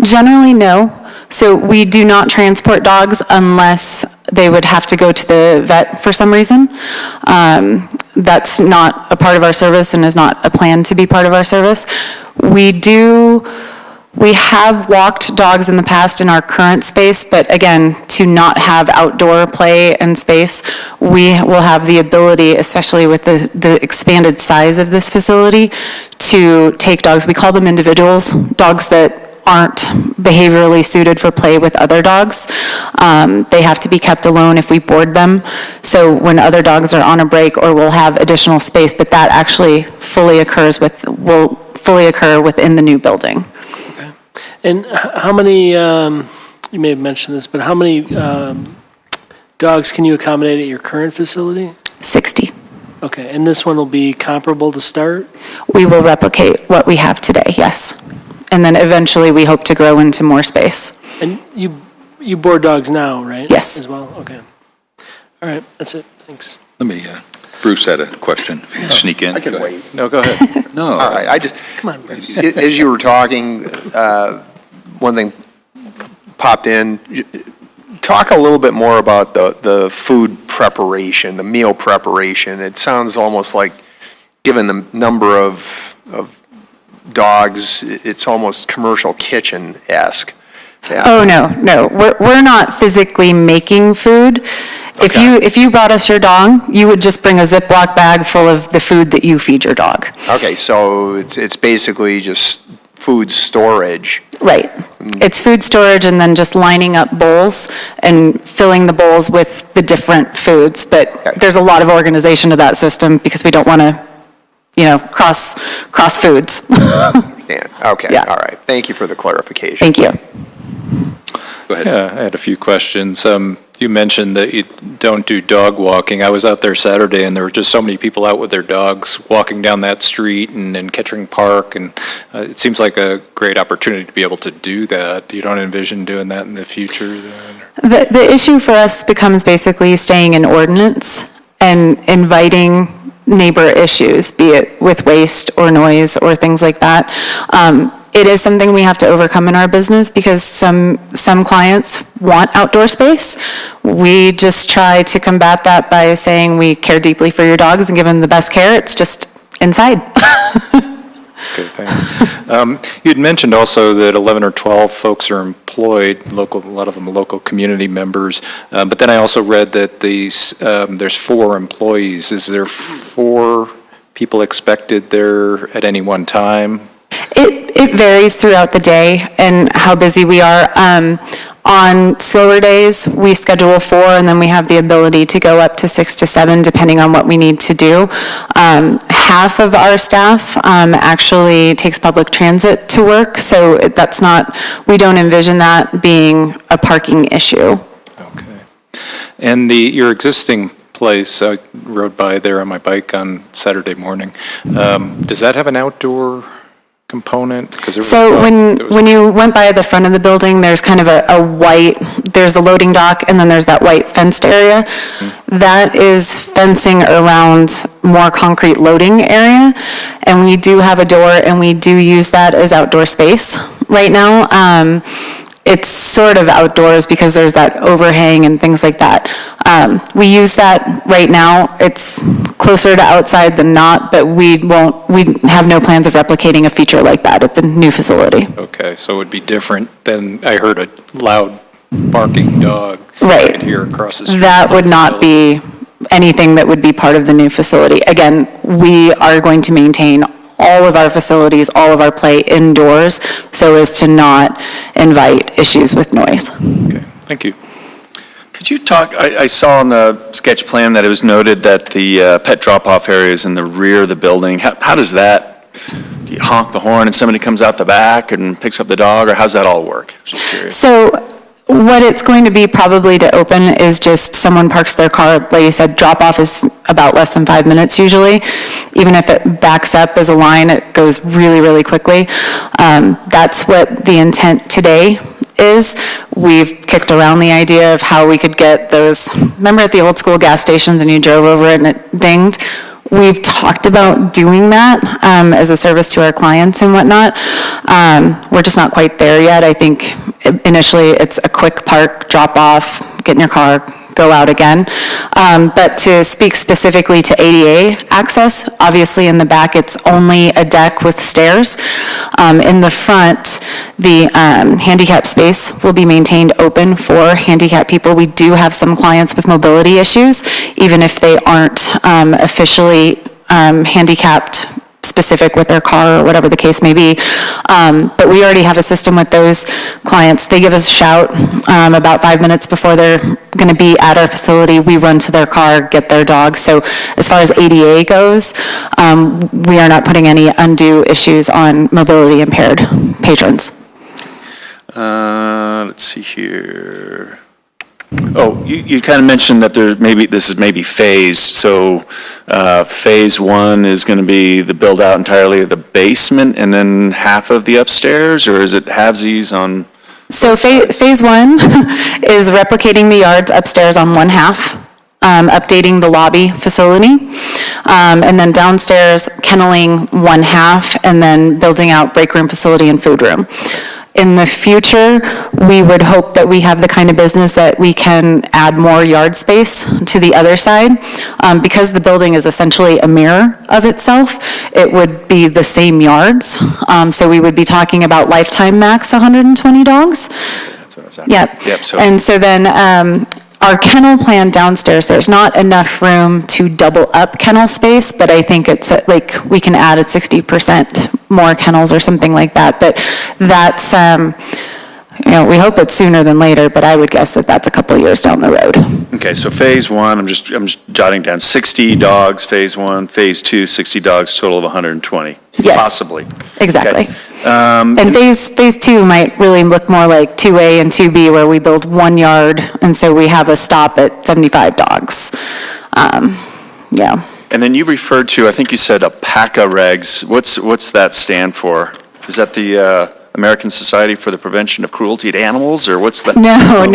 Generally, no. So we do not transport dogs unless they would have to go to the vet for some reason. That's not a part of our service and is not a plan to be part of our service. We have walked dogs in the past in our current space, but again, to not have outdoor play and space, we will have the ability, especially with the expanded size of this facility, to take dogs. We call them individuals, dogs that aren't behaviorally suited for play with other dogs. They have to be kept alone if we board them. So when other dogs are on a break, or we'll have additional space, but that actually will fully occur within the new building. And how many, you may have mentioned this, but how many dogs can you accommodate at your current facility? 60. Okay, and this one will be comparable to start? We will replicate what we have today, yes. And then eventually, we hope to grow into more space. And you board dogs now, right? Yes. As well, okay. All right, that's it, thanks. Let me, Bruce had a question, if you can sneak in. I can Go ahead. wait. No, go ahead. No. All right, I just, Come on, Bruce. as you were talking, one thing popped in. Talk a little bit more about the food preparation, the meal preparation. It sounds almost like, given the number of dogs, it's almost commercial kitchen-esque. Oh, no. We're not physically making food. If you brought us your dog, you would just bring a Ziploc bag full of the food that you feed your dog. Okay, so it's basically just food storage. Right. It's food storage and then just lining up bowls and filling the bowls with the different foods. But there's a lot of organization to that system because we don't want to, cross foods. Yeah, okay, Yeah. all right. Thank you for the clarification. Thank you. Go ahead. Yeah, I had a few questions. You mentioned that you don't do dog walking. I was out there Saturday, and there were just so many people out with their dogs walking down that street and in Kettering Park, and it seems like a great opportunity to be able to do that. You don't envision doing that in the future then? The issue for us becomes basically staying in ordinance and inviting neighbor issues, be it with waste or noise or things like that. It is something we have to overcome in our business because some clients want outdoor space. We just try to combat that by saying we care deeply for your dogs and give them the best care. It's just inside. Okay, thanks. You had mentioned also that 11 or 12 folks are employed, a lot of them local community members, but then I also read that there's 4 employees. Is there 4 people expected there at any one time? It varies throughout the day and how busy we are. On slower days, we schedule 4, and then we have the ability to go up to 6 to 7, depending on what we need to do. Half of our staff actually takes public transit to work, so we don't envision that being a parking issue. Okay. And your existing place, I rode by there on my bike on Saturday morning. Does that have an outdoor component? So when you went by the front of the building, there's kind of a white, there's the loading dock, and then there's that white fenced area. That is fencing around more concrete loading area, and we do have a door, and we do use that as outdoor space right now. It's sort of outdoors because there's that overhang and things like that. We use that right now. It's closer to outside than not, but we have no plans of replicating a feature like that at the new facility. Okay, so it would be different than, I heard a loud barking dog Right. here across the street. That would not be anything that would be part of the new facility. Again, we are going to maintain all of our facilities, all of our play indoors, so as to not invite issues with noise. Okay, thank you. Could you talk, I saw on the sketch plan that it was noted that the pet drop-off area is in the rear of the building. How does that, do you honk the horn and somebody comes out the back and picks up the dog, or how's that all work? Just curious. So what it's going to be probably to open is just someone parks their car, like you said, drop-off is about less than 5 minutes usually. Even if it backs up as a line, it goes really, really quickly. That's what the intent today is. We've kicked around the idea of how we could get those, remember at the old school gas stations and you drove over it and it dinged? We've talked about doing that as a service to our clients and whatnot. We're just not quite there yet. I think initially it's a quick park, drop off, get in your car, go out again. But to speak specifically to ADA access, obviously in the back it's only a deck with stairs. In the front, the handicap space will be maintained open for handicapped people. We do have some clients with mobility issues, even if they aren't officially handicapped specific with their car or whatever the case may be. But we already have a system with those clients. They give us a shout about 5 minutes before they're going to be at our facility. We run to their car, get their dog. So as far as ADA goes, we are not putting any undue issues on mobility impaired patrons. Let's see here. Oh, you kind of mentioned that this is maybe phased, so phase one is going to be the build out entirely of the basement and then half of the upstairs, or is it halvesies on? So phase one is replicating the yards upstairs on one half, updating the lobby facility, and then downstairs kenneling one half, and then building out break room facility and food room. In the future, we would hope that we have the kind of business that we can add more yard space to the other side. Because the building is essentially a mirror of itself, it would be the same yards. So we would be talking about lifetime max 120 dogs. That's what I was asking. Yep. So And so then our kennel plan downstairs, there's not enough room to double up kennel space, but I think it's like we can add 60% more kennels or something like that. But that's, we hope it's sooner than later, but I would guess that that's a couple years down the road. okay, so phase one, I'm just jotting down 60 dogs, phase one, phase two, 60 dogs, total of 120. Yes. Possibly. Exactly. Okay. And phase two might really look more like 2A and 2B, where we build 1 yard, and so we have a stop at 75 dogs. Yeah. And then you referred to, I think you said APACA regs. What's that stand for? Is that the American Society for the Prevention of Cruelty to Animals, or what's that? No.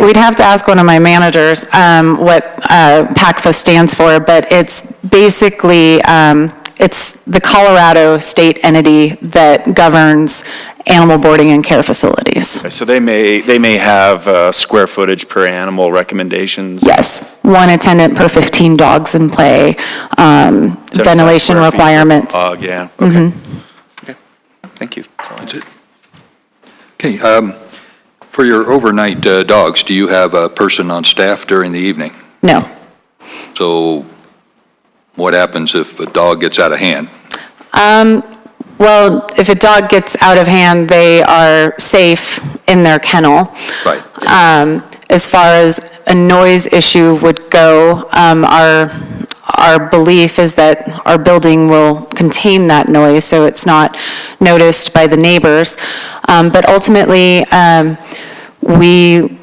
We'd have to ask one of my managers what PACFA stands for, but it's basically, it's the Colorado state entity that governs animal boarding and care facilities. So they may have square footage per animal recommendations? Yes, 1 attendant per 15 dogs in play, 75 ventilation square feet per requirements. dog, yeah, okay. Okay, thank you. That's it. Okay, for your overnight dogs, do you have a person on staff during the evening? No. So what happens if a dog gets out of hand? Well, if a dog gets out of hand, they are safe in their kennel. Right. As far as a noise issue would go, our belief is that our building will contain that noise, so it's not noticed by the neighbors. But ultimately,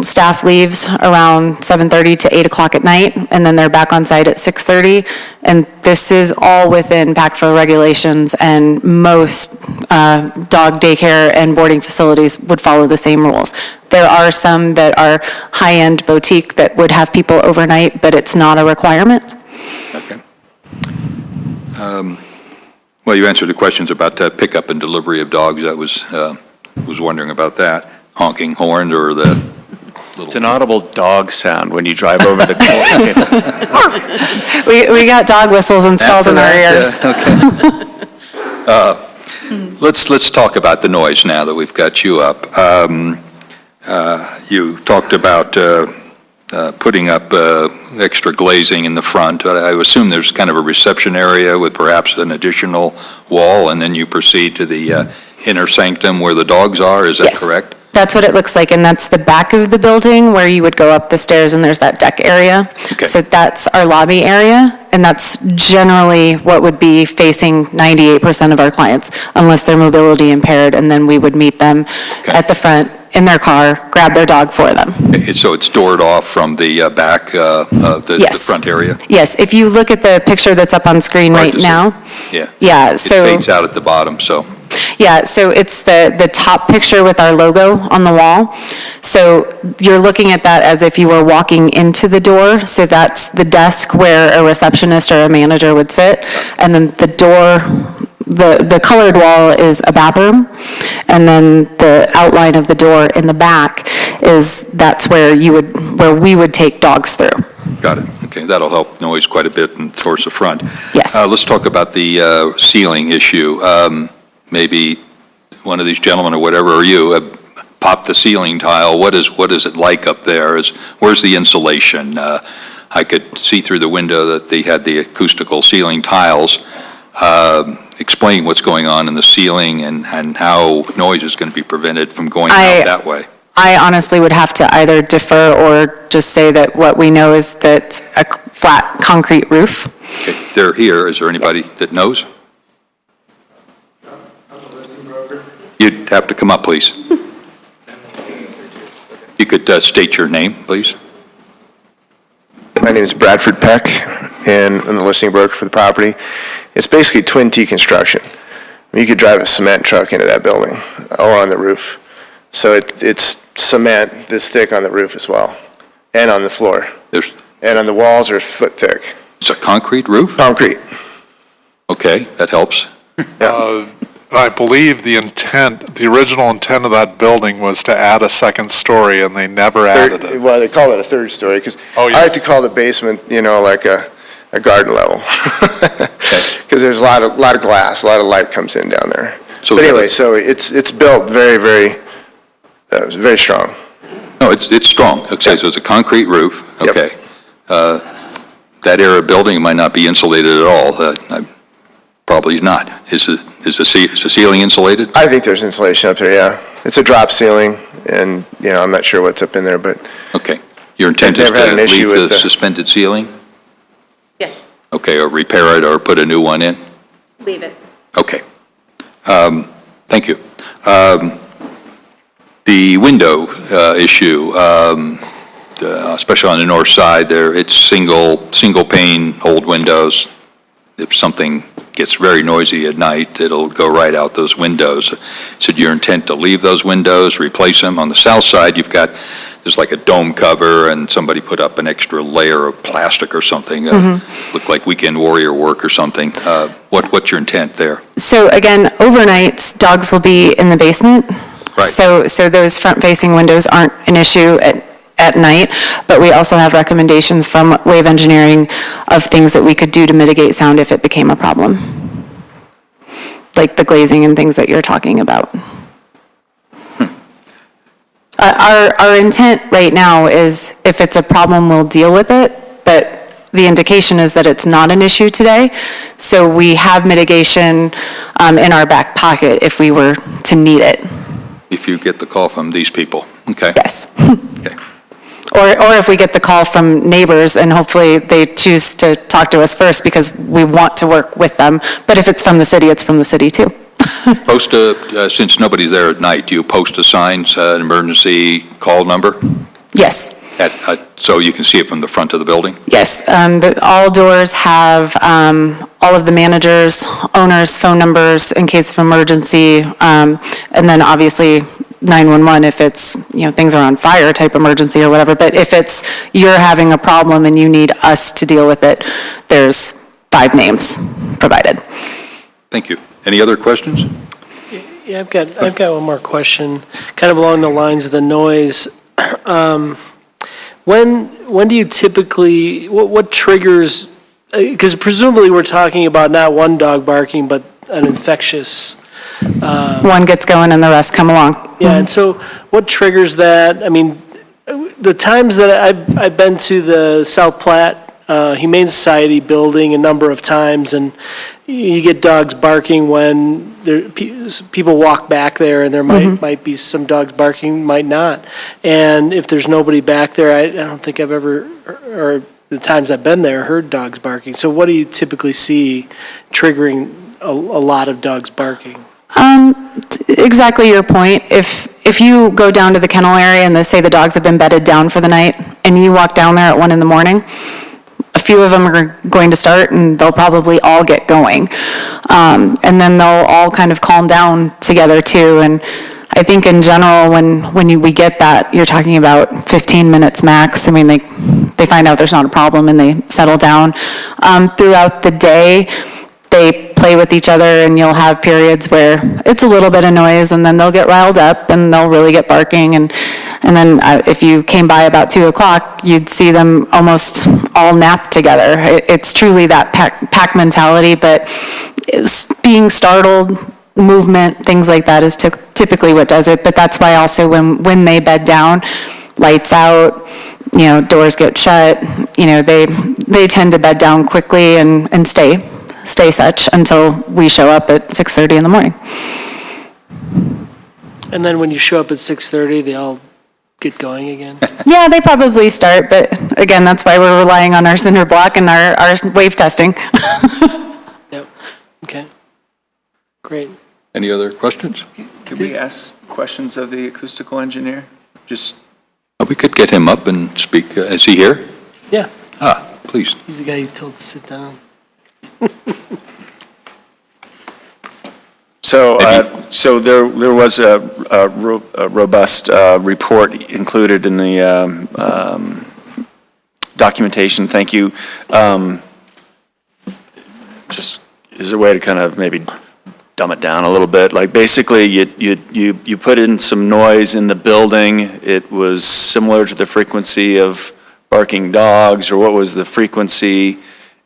staff leaves around 7:30 to 8 o'clock at night, and then they're back on site at 6:30. And this is all within PACFA regulations, and most dog daycare and boarding facilities would follow the same rules. There are some that are high-end boutique that would have people overnight, but it's not a requirement. Okay. Well, you answered the questions about pickup and delivery of dogs. I was wondering about that. Honking horn or the little... It's an audible dog sound when you drive over the corner. We got dog whistles installed in our ears. Okay. Let's talk about the noise now that we've got you up. You talked about putting up extra glazing in the front. I assume there's kind of a reception area with perhaps an additional wall, and then you proceed to the inner sanctum where the dogs are. Is that Yes. correct? That's what it looks like, and that's the back of the building where you would go up the stairs and there's that deck area. Okay. So that's our lobby area, and that's generally what would be facing 98% of our clients, unless they're mobility impaired, and then we would meet them at the front in their car, grab their dog for them. So it's doored off from the back, the Yes. front area? Yes, if you look at the picture that's up on screen Hard right to see. now. Yeah. Yeah, It so. fades out at the bottom, so. Yeah, so it's the top picture with our logo on the wall. So you're looking at that as if you were walking into the door. So that's the desk where a receptionist or a manager would sit. And then the door, the colored wall is a bathroom. And then the outline of the door in the back that's where we would take dogs through. Got it. Okay, that'll help noise quite a bit and towards the front. Yes. Let's talk about the ceiling issue. Maybe one of these gentlemen or whatever, or you, pop the ceiling tile. What is it like up there? Where's the insulation? I could see through the window that they had the acoustical ceiling tiles. Explain what's going on in the ceiling and how noise is going to be prevented from going out that way. I honestly would have to either defer or just say that what we know is that a flat concrete roof. Okay, they're here. Is there anybody that knows? You'd have to come up, please. You could state your name, please. My name is Bradford Peck, and I'm the listing broker for the property. It's basically Twin T construction. You could drive a cement truck into that building or on the roof. So it's cement this thick on the roof as well, and on the floor. And on the walls are foot thick. It's a concrete roof? Concrete. Okay, that helps. I believe the original intent of that building was to add a secsecond story, and they never added it. Well, they call it a third story, because Oh, yes. I like to call the basement, like a garden level. Because there's a lot of glass, a lot of light comes in down there. So But anyway, so it's built very, very, very strong. No, it's strong. Okay, so it's a concrete roof. Yep. Okay. That era building might not be insulated at all. Probably not. Is the ceiling insulated? I think there's insulation up there, yeah. It's a drop ceiling, and, I'm not sure what's up in there, but Okay. Your intent I've is never had to an issue leave with the the- suspended ceiling? Yes. Okay, or repair it or put a new one in? Leave it. Okay. Thank you. The window issue, especially on the north side there, it's single pane, old windows. If something gets very noisy at night, it'll go right out those windows. So your intent to leave those windows, replace them? On the south side, there's like a dome cover, and somebody put up an extra layer of plastic or something. Looked like weekend warrior work or something. What's your intent there? So again, overnights, dogs will be in the basement. Right. So those front-facing windows aren't an issue at night, but we also have recommendations from Wave Engineering of things that we could do to mitigate sound if it became a problem, like the glazing and things that you're talking about. Our intent right now is, if it's a problem, we'll deal with it, but the indication is that it's not an issue today, so we have mitigation in our back pocket if we were to need it. If you get the call from these people, okay? Yes. Okay. Or if we get the call from neighbors, and hopefully they choose to talk to us first because we want to work with them. But if it's from the city, it's from the city too. Post since nobody's there at night, do you post a sign, an emergency call number? Yes. So you can see it from the front of the building? Yes. All doors have all of the managers, owners' phone numbers in case of emergency, and then obviously 911 if it's, things are on fire type emergency or whatever. But if it's you're having a problem and you need us to deal with it, there's 5 names provided. Thank you. Any other questions? Yeah, I've got one more question, kind of along the lines of the noise. When do you typically, what triggers, because presumably we're talking about not one dog barking, but an infectious. One gets going and the rest come along. Yeah, and so what triggers that? I mean, the times that I've been to the South Platte Humane Society building a number of times, and you get dogs barking when people walk back there, and there might be some dogs barking, might not. And if there's nobody back there, I don't think I've ever, or the times I've been there, heard dogs barking. So what do you typically see triggering a lot of dogs barking? Exactly your point. If you go down to the kennel area and they say the dogs have been bedded down for the night, and you walk down there at 1 a.m, a few of them are going to start, and they'll probably all get going. And then they'll all kind of calm down together too. And I think in general, when we get that, you're talking about 15 minutes max. I mean, they find out there's not a problem and they settle down. Throughout the day, they play with each other, and you'll have periods where it's a little bit of noise, and then they'll get riled up and they'll really get barking. And then if you came by about 2 o'clock, you'd see them almost all nap together. It's truly that pack mentality, but being startled, movement, things like that is typically what does it. But that's why also when they bed down, lights out, doors get shut, they tend to bed down quickly and stay such until we show up at 6:30 in the morning. And then when you show up at 6:30, they all get going again? Yeah, they probably start, but again, that's why we're relying on our cinder block and our wave testing. Yep, okay. Great, Any other questions? Could we ask questions of the acoustical engineer? Just, We could get him up and speak. Is he here? Yeah. Please. He's the guy you told to sit down. so there was a robust report included in the documentation. Thank you. Just, is there a way to kind of maybe dumb it down a little bit? Like basically you put in some noise in the building. It was similar to the frequency of barking dogs, or what was the frequency,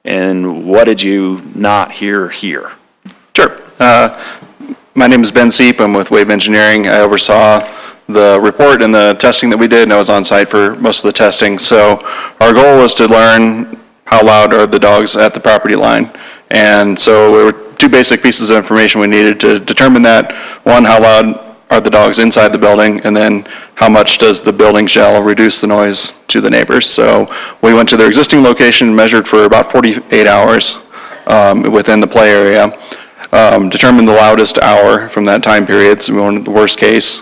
and what did you not hear here? Sure. My name is Ben Seep. I'm with Wave Engineering. I oversaw the report and the testing that we did, and I was on site for most of the testing. So our goal was to learn how loud are the dogs at the property line. And so there were two basic pieces of information we needed to determine that. One, how loud are the dogs inside the building, and then how much does the building shell reduce the noise to the neighbors. So we went to their existing location, measured for about 48 hours within the play area, determined the loudest hour from that time period, so we wanted the worst case,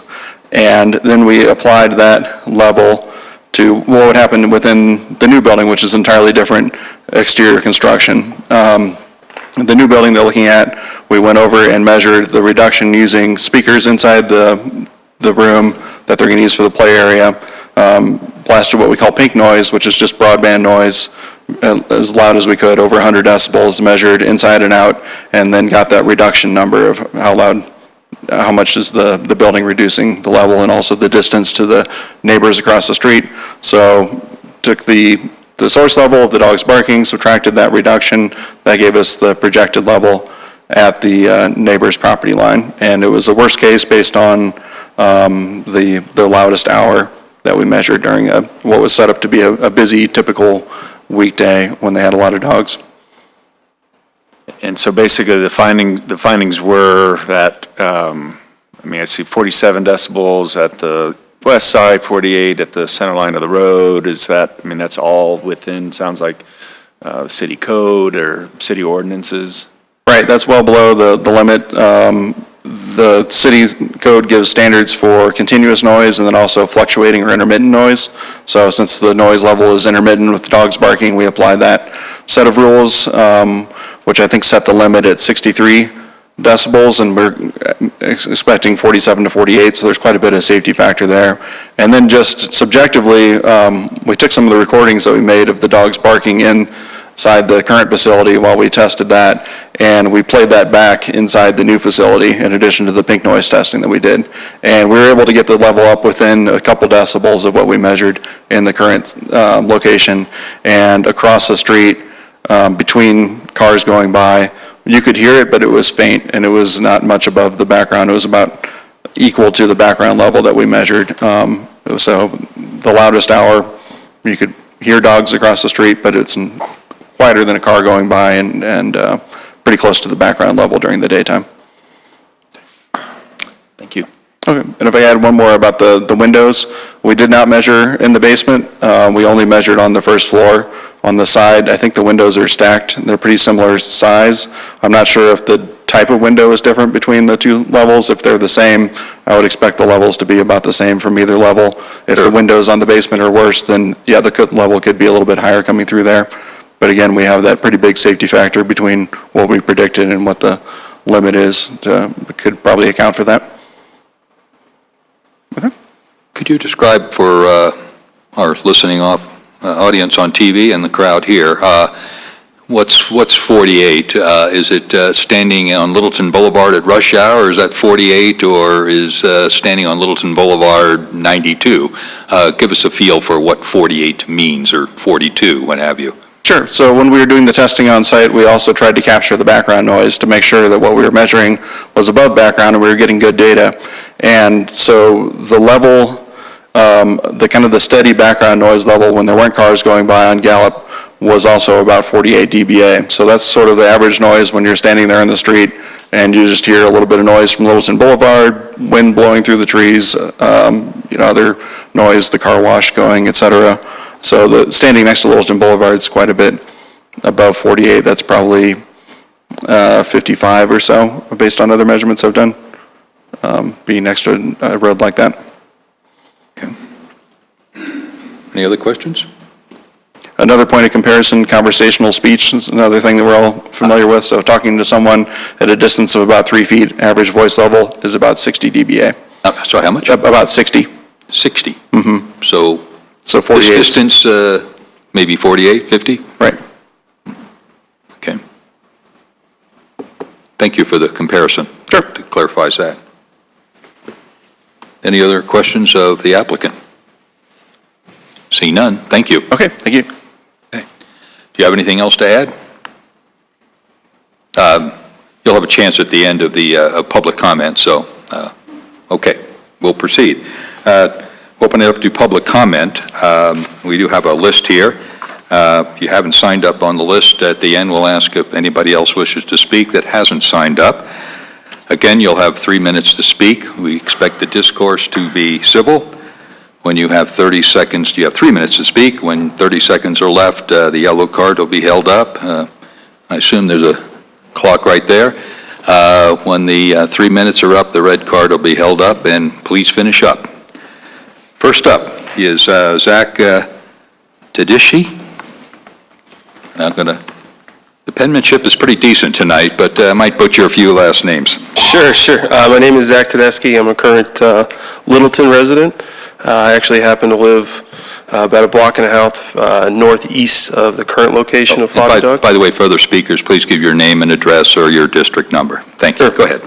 and then we applied that level to what would happen within the new building, which is entirely different exterior construction. The new building they're looking at, we went over and measured the reduction using speakers inside the room that they're going to use for the play area, blasted what we call pink noise, which is just broadband noise, as loud as we could, over 100 decibels, measured inside and out, and then got that reduction number of how loud, how much is the building reducing the level, and also the distance to the neighbors across the street. So took the source level of the dogs barking, subtracted that reduction, that gave us the projected level at the neighbor's property line. And it was a worst case based on the loudest hour that we measured during what was set up to be a busy, typical weekday when they had a lot of dogs. And so basically the findings were that, I see 47 decibels at the west side, 48 at the center line of the road. Is that, that's all within, sounds like, city code or city ordinances? Right, that's well below the limit. The city code gives standards for continuous noise and then also fluctuating or intermittent noise. So since the noise level is intermittent with the dogs barking, we apply that set of rules, which I think set the limit at 63 decibels, and we're expecting 47 to 48, so there's quite a bit of safety factor there. And then just subjectively, we took some of the recordings that we made of the dogs barking inside the current facility while we tested that, and we played that back inside the new facility in addition to the pink noise testing that we did. And we were able to get the level up within a couple decibels of what we measured in the current location. And across the street, between cars going by, you could hear it, but it was faint, and it was not much above the background. It was about equal to the background level that we measured. So the loudest hour, you could hear dogs across the street, but it's quieter than a car going by, and pretty close to the background level during the daytime. Thank you. Okay, and if I add one more about the windows, we did not measure in the basement. We only measured on the first floor. On the side, I think the windows are stacked. They're pretty similar size. I'm not sure if the type of window is different between the two levels. If they're the same, I would expect the levels to be about the same from either level. If the windows on the basement are worse, then yeah, the level could be a little bit higher coming through there. But again, we have that pretty big safety factor between what we predicted and what the limit is. Could probably account for that. Okay. Could you describe for our listening audience on TV and the crowd here, what's 48? Is it standing on Littleton Boulevard at rush hour, or is that 48, or is standing on Littleton Boulevard 92? Give us a feel for what 48 means, or 42, what have you. Sure. So when we were doing the testing on site, we also tried to capture the background noise to make sure that what we were measuring was above background and we were getting good data. And so the level, the steady background noise level when there weren't cars going by on Gallup was also about 48 dBA. So that's sort of the average noise when you're standing there in the street and you just hear a little bit of noise from Littleton Boulevard, wind blowing through the trees, other noise, the car wash going, et cetera. So standing next to Littleton Boulevard is quite a bit above 48. That's probably 55 or so, based on other measurements I've done, being next to a road like that. Okay. Any other questions? Another point of comparison, conversational speech is another thing that we're all familiar with. So talking to someone at a distance of about 3 feet, average voice level is about 60 dBA. So how much? About 60. 60? Mm-hmm. So 48. this distance, maybe 48, 50? Right. Okay. Thank you for the comparison. Sure. That clarifies that. Any other questions of the applicant? See none. Thank you. Okay, thank you. Okay. Do you have anything else to add? You'll have a chance at the end of the public comment, so, okay, we'll proceed. Open it up to public comment. We do have a list here. If you haven't signed up on the list, at the end, we'll ask if anybody else wishes to speak that hasn't signed up. Again, you'll have 3 minutes to speak. We expect the discourse to be civil. When you have 30 seconds, you have 3 minutes to speak. When 30 seconds are left, the yellow card will be held up. I assume there's a clock right there. When the 3 minutes are up, the red card will be held up, and please finish up. First up is Zach Tedishi. The penmanship is pretty decent tonight, but I might butcher a few last names. Sure. My name is Zach Tedeschi. I'm a current Littleton resident. I actually happen to live about a block and a half northeast of the current location of Floppy Dog. By the way, further speakers, please give your name and address or your district number. Thank you. Go ahead.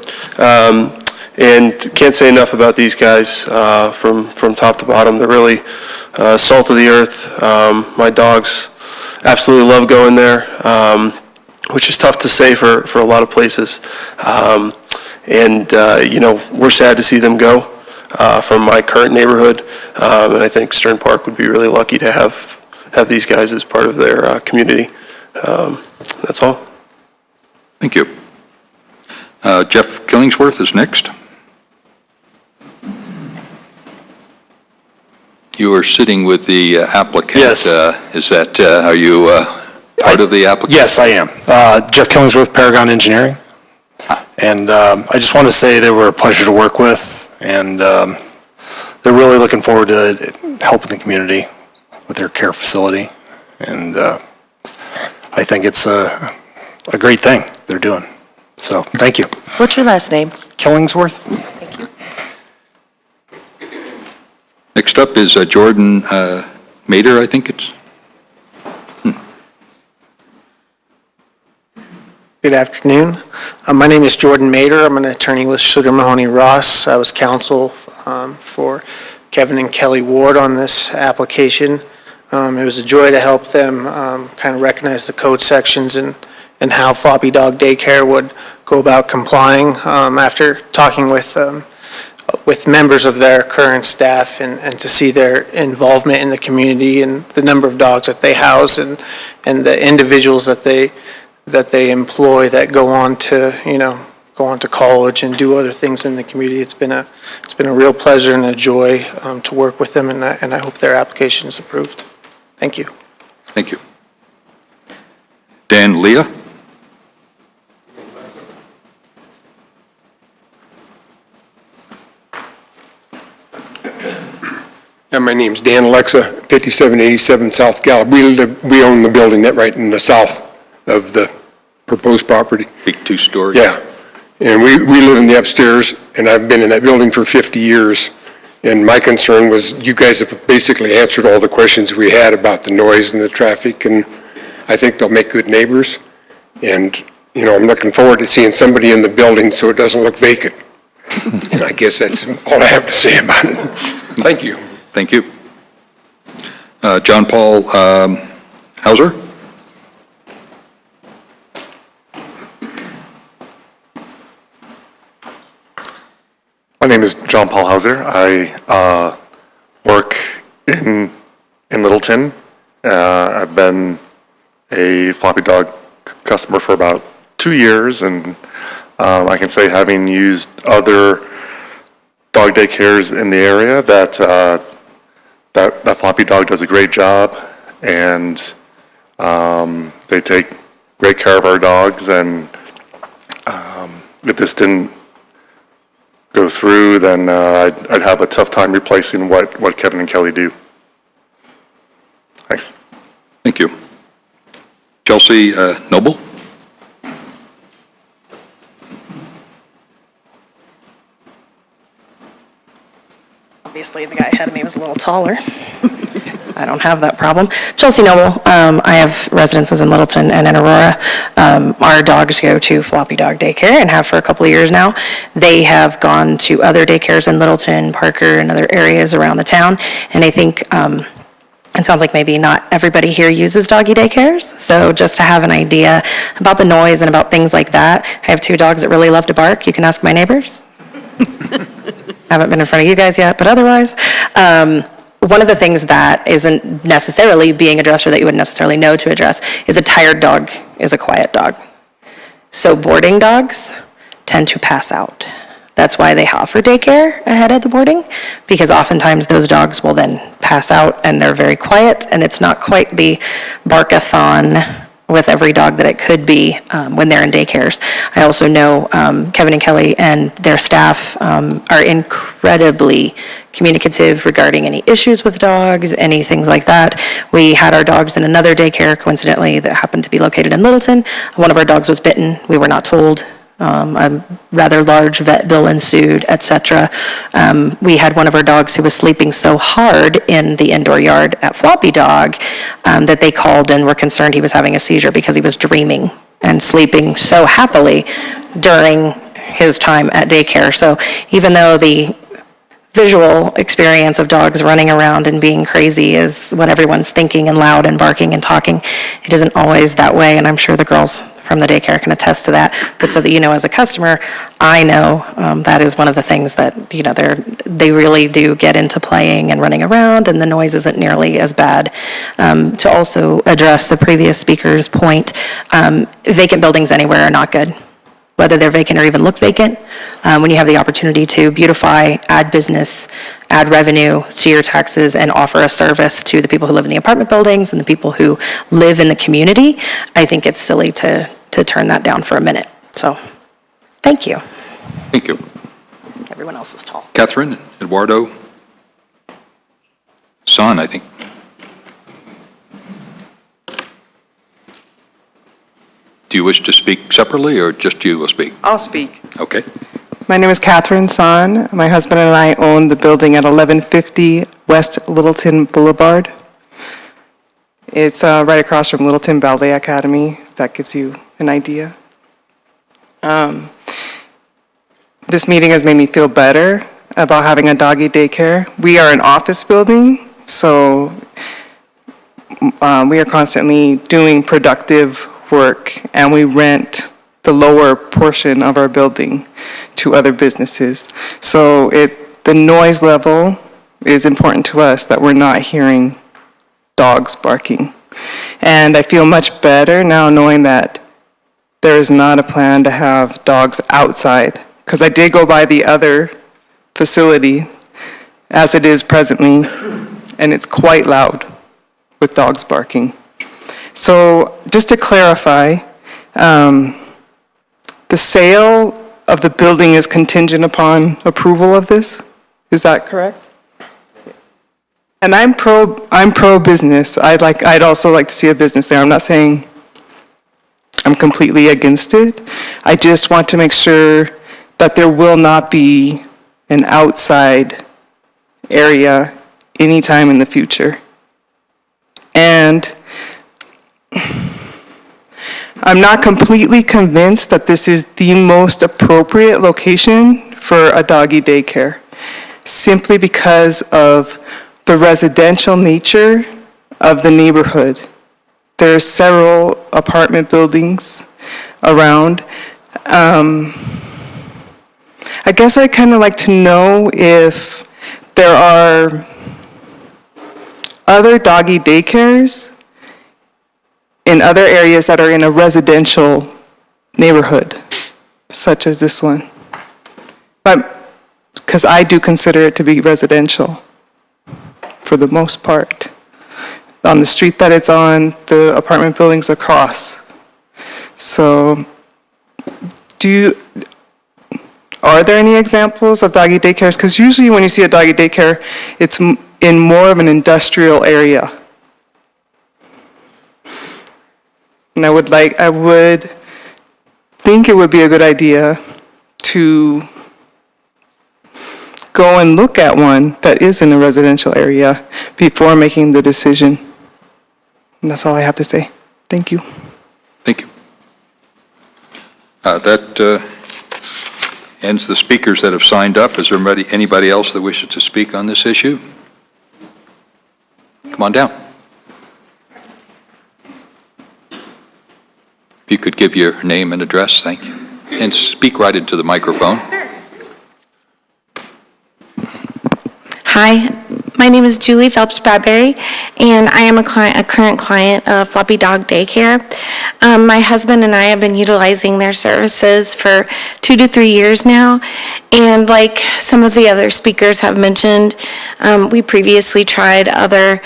And can't say enough about these guys from top to bottom. They're really salt of the earth. My dogs absolutely love going there, which is tough to say for a lot of places. We're sad to see them go from my current neighborhood, and I think Stern Park would be really lucky to have these guys as part of their community. That's all. Thank you. Jeff Killingsworth is next. You are sitting with the applicant. Yes. Are you part of the applicant? Yes, I am. Jeff Killingsworth, Paragon Engineering. And I just want to say they were a pleasure to work with, and they're really looking forward to helping the community with their care facility. And I think it's a great thing they're doing. So, thank you. What's your last name? Killingsworth. Thank you. Next up is Jordan Mader, I think it's. Good afternoon. My name is Jordan Mader. I'm an attorney with Sugar Mahoney Ross. I was counsel for Kevin and Kelly Ward on this application. It was a joy to help them kind of recognize the code sections and how Floppy Dog Daycare would go about complying after talking with members of their current staff and to see their involvement in the community and the number of dogs that they house and the individuals that they employ that go on to college and do other things in the community. It's been a real pleasure and a joy to work with them, and I hope their application is approved. Thank you. Thank you. Dan Leah. My name's Dan Alexa, 5787 South Gallup. We own the building that right in the south of the proposed property. Big two-story? Yeah. And we live in the upstairs, and I've been in that building for 50 years. And my concern was you guys have basically answered all the questions we had about the noise and the traffic, and I think they'll make good neighbors. And, I'm looking forward to seeing somebody in the building so it doesn't look vacant. And I guess that's all I have to say about it. Thank you. Thank you. John Paul Hauser? My name is John Paul Hauser. I work in Littleton. I've been a Floppy Dog customer for about 2 years, and I can say, having used other dog daycares in the area, that Floppy Dog does a great job, and they take great care of our dogs, and if this didn't go through, then I'd have a tough time replacing what Kevin and Kelly do. Thanks. Thank you. Chelsea Noble? Obviously, the guy ahead of me was a little taller. I don't have that problem. Chelsea Noble, I have residences in Littleton and in Aurora. Our dogs go to Floppy Dog Daycare and have for a couple of years now. They have gone to other daycares in Littleton, Parker, and other areas around the town. And I think it sounds like maybe not everybody here uses doggy daycares. So just to have an idea about the noise and about things like that, I have 2 dogs that really love to bark. You can ask my neighbors. Haven't been in front of you guys yet, but otherwise. One of the things that isn't necessarily being addressed or that you wouldn't necessarily know to address is a tired dog is a quiet dog. So boarding dogs tend to pass out. That's why they offer daycare ahead of the boarding, because oftentimes those dogs will then pass out and they're very quiet, and it's not quite the barkathon with every dog that it could be when they're in daycares. I also know Kevin and Kelly and their staff are incredibly communicative regarding any issues with dogs, any things like that. We had our dogs in another daycare, coincidentally, that happened to be located in Littleton. One of our dogs was bitten. We were not told. A rather large vet bill ensued, etc. We had one of our dogs who was sleeping so hard in the indoor yard at Floppy Dog that they called and were concerned he was having a seizure because he was dreaming and sleeping so happily during his time at daycare. So even though the visual experience of dogs running around and being crazy is what everyone's thinking and loud and barking and talking, it isn't always that way, and I'm sure the girls from the daycare can attest to that. But so that you know, as a customer, I know that is one of the things that, you know, they really do get into playing and running around, and the noise isn't nearly as bad. To also address the previous speaker's point, vacant buildings anywhere are not good, whether they're vacant or even look vacant. When you have the opportunity to beautify, add business, add revenue to your taxes, and offer a service to the people who live in the apartment buildings and the people who live in the community, I think it's silly to turn that down for a minute. So, thank you. Thank you. Everyone else is tall. Catherine, Eduardo, Son, I think. Do you wish to speak separately, or just you will speak? I'll speak. Okay. My name is Catherine Son. My husband and I own the building at 1150 West Littleton Boulevard. It's right across from Littleton Ballet Academy. That gives you an idea. This meeting has made me feel better about having a doggy daycare. We are an office building, so we are constantly doing productive work, and we rent the lower portion of our building to other businesses. So the noise level is important to us, that we're not hearing dogs barking. And I feel much better now knowing that there is not a plan to have dogs outside, because I did go by the other facility as it is presently, and it's quite loud with dogs barking. So just to clarify, the sale of the building is contingent upon approval of this? Is that correct? And I'm pro-business. I'd also like to see a business there. I'm not saying I'm completely against it. I just want to make sure that there will not be an outside area anytime in the future. And I'm not completely convinced that this is the most appropriate location for a doggy daycare, simply because of the residential nature of the neighborhood. There are several apartment buildings around. I guess I'd kind of like to know if there are other doggy daycares in other areas that are in a residential neighborhood, such as this one. But, because I do consider it to be residential, for the most part. On the street that it's on, the apartment buildings across. So, Are there any examples of doggy daycares? Because usually when you see a doggy daycare, it's in more of an industrial area. And I would think it would be a good idea to go and look at one that is in a residential area before making the decision. And that's all I have to say. Thank you. Thank you. That ends the speakers that have signed up. Is there anybody else that wishes to speak on this issue? Come on down. If you could give your name and address, thank you. And speak right into the microphone. Hi, my name is Julie Phelps Bradbury, and I am a current client of Floppy Dog Daycare. My husband and I have been utilizing their services for 2 to 3 years now, and like some of the other speakers have mentioned, we previously tried other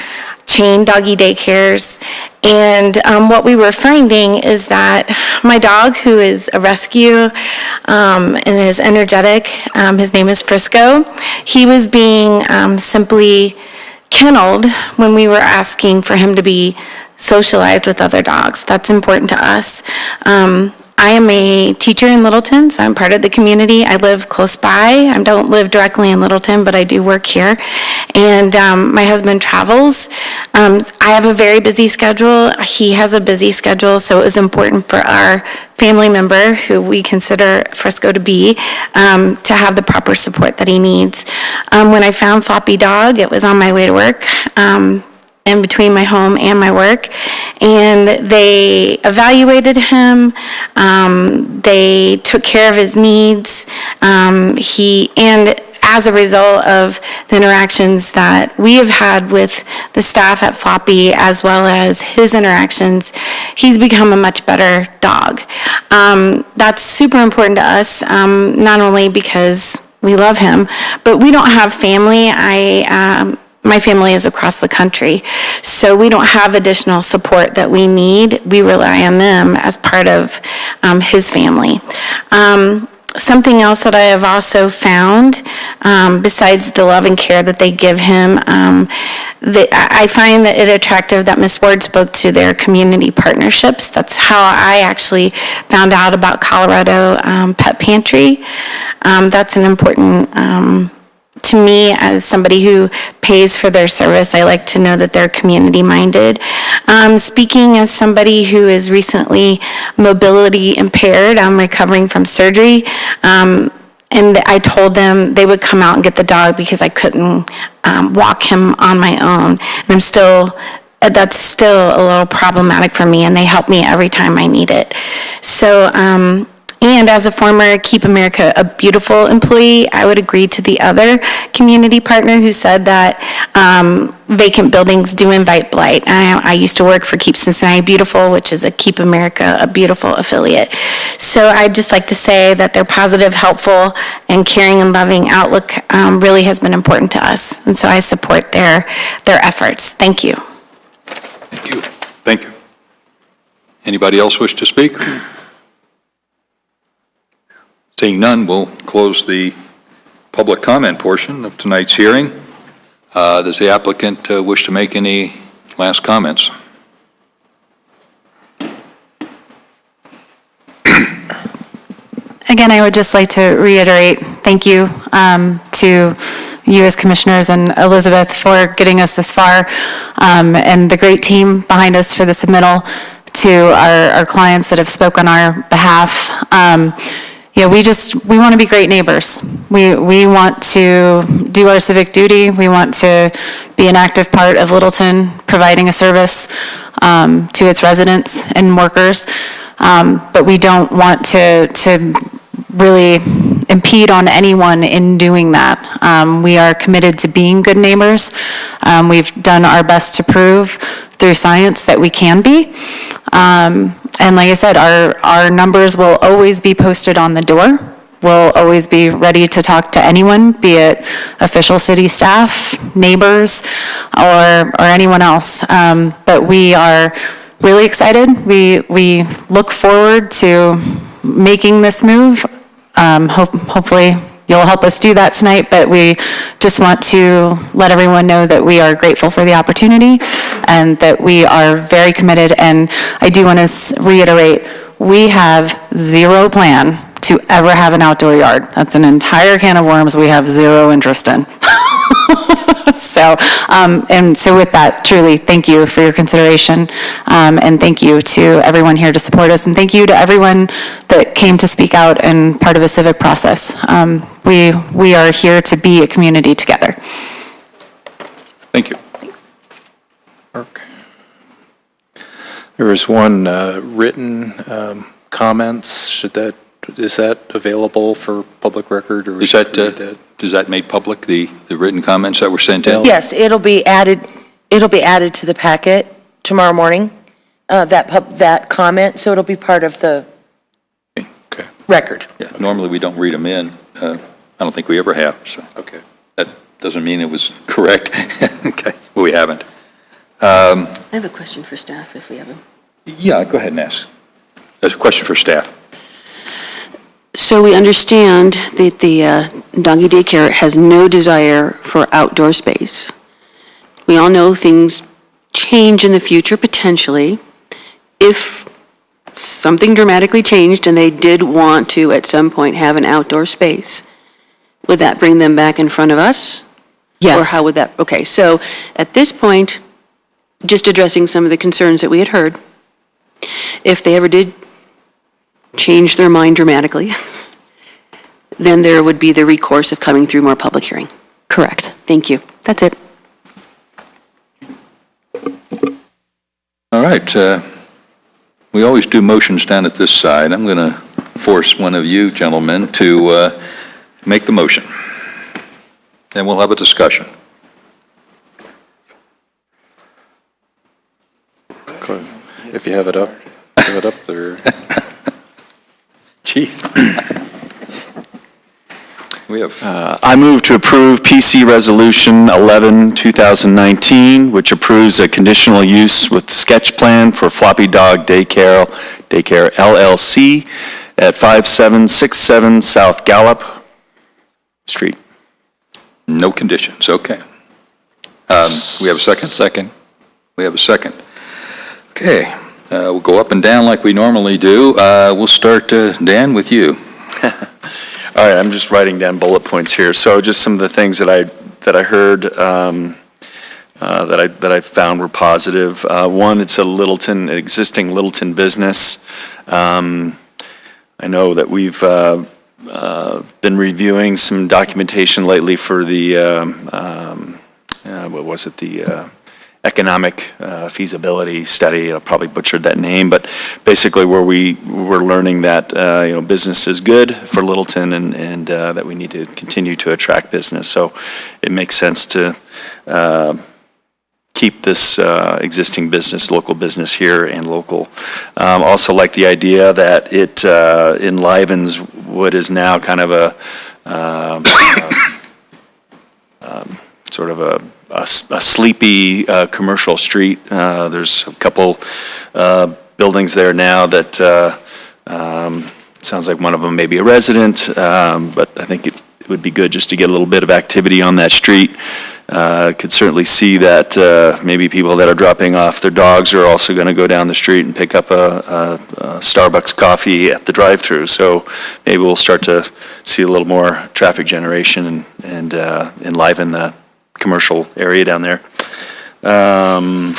chain doggy daycares, and what we were finding is that my dog, who is a rescue and is energetic, his name is Frisco, he was being simply kenneled when we were asking for him to be socialized with other dogs. That's important to us. I am a teacher in Littleton, so I'm part of the community. I live close by. I don't live directly in Littleton, but I do work here. And my husband travels. I have a very busy schedule. He has a busy schedule, so it was important for our family member, who we consider Frisco to be, to have the proper support that he needs. When I found Floppy Dog, it was on my way to work. In between my home and my work, and they evaluated him, they took care of his needs, and as a result of the interactions that we have had with the staff at Floppy, as well as his interactions, he's become a much better dog. That's super important to us, not only because we love him, but we don't have family. My family is across the country, so we don't have additional support that we need. We rely on them as part of his family. Something else that I have also found, besides the love and care that they give him, I find that it attractive that Ms. Ward spoke to their community partnerships. That's how I actually found out about Colorado Pet Pantry. That's an important to me, as somebody who pays for their service, I like to know that they're community-minded. Speaking as somebody who is recently mobility impaired, I'm recovering from surgery, and I told them they would come out and get the dog because I couldn't walk him on my own. And that's still a little problematic for me, and they help me every time I need it. So, and as a former Keep America a Beautiful employee, I would agree to the other community partner who said that vacant buildings do invite blight. I used to work for Keep Cincinnati Beautiful, which is a Keep America a Beautiful affiliate. So I'd just like to say that their positive, helpful, and caring and loving outlook really has been important to us. And so I support their efforts. Thank you. Thank you. Thank you. Anybody else wish to speak? Seeing none, we'll close the public comment portion of tonight's hearing. Does the applicant wish to make any last comments? Again, I would just like to reiterate, thank you to you as commissioners and Elizabeth for getting us this far, and the great team behind us for the submittal, to our clients that have spoken on our behalf. We want to be great neighbors. We want to do our civic duty. We want to be an active part of Littleton, providing a service to its residents and workers. But we don't want to really impede on anyone in doing that. We are committed to being good neighbors. We've done our best to prove through science that we can be. And like I said, our numbers will always be posted on the door. We'll always be ready to talk to anyone, be it official city staff, neighbors, or anyone else. But we are really excited. We look forward to making this move Hopefully, you'll help us do that tonight, but we just want to let everyone know that we are grateful for the opportunity and that we are very committed. And I do want to reiterate, we have zero plan to ever have an outdoor yard. That's an entire can of worms we have zero interest in. So with that, truly, thank you for your consideration, and thank you to everyone here to support us, and thank you to everyone that came to speak out and part of the civic process. We are here to be a community together. Thank you. Mark? There was one written comments. Is that available for public record, or Is that made public, the written comments that were sent in? Yes, it'll be added to the packet tomorrow morning, that comment, so it'll be part of the record. Yeah, normally we don't read them in. I don't think we ever have, so. Okay. That doesn't mean it was correct. Okay, well, we haven't. I have a question for staff if we have them. Yeah, go ahead and ask. There's a question for staff. So we understand that the doggy daycare has no desire for outdoor space. We all know things change in the future potentially. If something dramatically changed and they did want to at some point have an outdoor space, would that bring them back in front of us? Yes. Or how would that, okay, so at this point, just addressing some of the concerns that we had heard, if they ever did change their mind dramatically, then there would be the recourse of coming through more public hearing. Correct. Thank you. That's it. All right, we always do motions down at this side. I'm going to force one of you gentlemen to make the motion. Then we'll have a discussion. If you have it up there. Jeez. We have. I move to approve PC Resolution 11, 2019, which approves a conditional use with sketch plan for Floppy Dog Daycare LLC at 5767 South Gallup Street. No conditions, okay. We have a second? Second. We have a second. Okay, we'll go up and down like we normally do. We'll start, Dan, with you. All right, I'm just writing down bullet points here. So just some of the things that I heard that I found were positive. One, it's an existing Littleton business. I know that we've been reviewing some documentation lately for the the economic feasibility study. I probably butchered that name, but basically where we're learning that business is good for Littleton and that we need to continue to attract business. So it makes sense to keep this existing business, local business here and local. Also like the idea that it enlivens what is now kind of a sort of a sleepy commercial street. There's a couple buildings there now that sounds like one of them may be a resident, but I think it would be good just to get a little bit of activity on that street. Could certainly see that maybe people that are dropping off their dogs are also going to go down the street and pick up a Starbucks coffee at the drive-through. So maybe we'll start to see a little more traffic generation and enliven the commercial area down there. Let's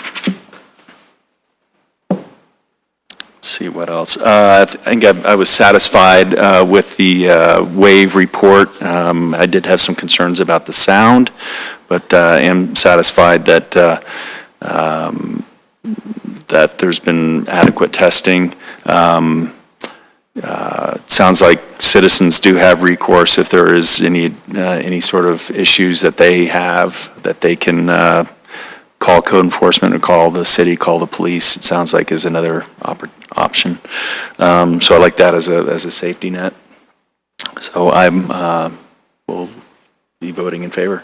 see what else. I think I was satisfied with the WAVE report. I did have some concerns about the sound, but I am satisfied that that there's been adequate testing. It sounds like citizens do have recourse if there is any sort of issues that they have, that they can call code enforcement or call the city, call the police. It sounds like is another option. So I like that as a safety net. So will be voting in favor.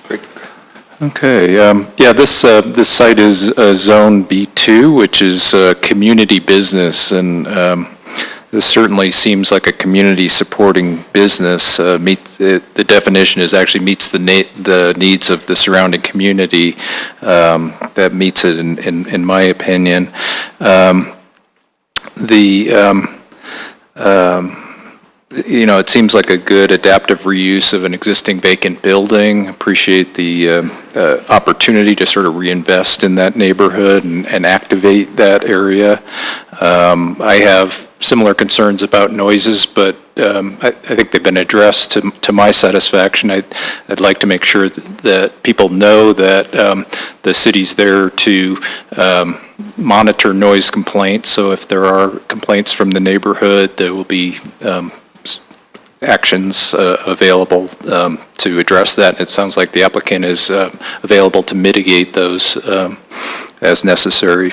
Great. Okay, this site is Zone B2, which is community business, and This certainly seems like a community-supporting business. The definition is actually meets the needs of the surrounding community. That meets it, in my opinion. It seems like a good adaptive reuse of an existing vacant building. Appreciate the opportunity to sort of reinvest in that neighborhood and activate that area. I have similar concerns about noises, but I think they've been addressed to my satisfaction. I'd like to make sure that people know that the city's there to monitor noise complaints. So if there are complaints from the neighborhood, there will be actions available to address that. It sounds like the applicant is available to mitigate those as necessary.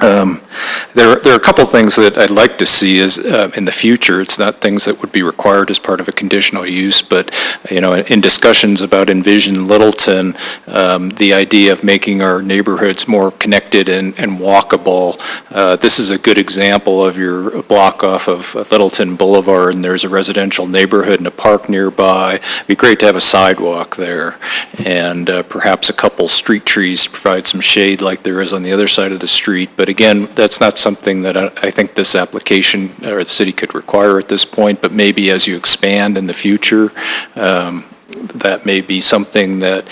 There are a couple things that I'd like to see in the future. It's not things that would be required as part of a conditional use, but in discussions about Envision Littleton, the idea of making our neighborhoods more connected and walkable. This is a good example of your block off of Littleton Boulevard, and there's a residential neighborhood and a park nearby. It'd be great to have a sidewalk there, and perhaps a couple street trees to provide some shade like there is on the other side of the street. But again, that's not something that I think this application or the city could require at this point, but maybe as you expand in the future, that may be something that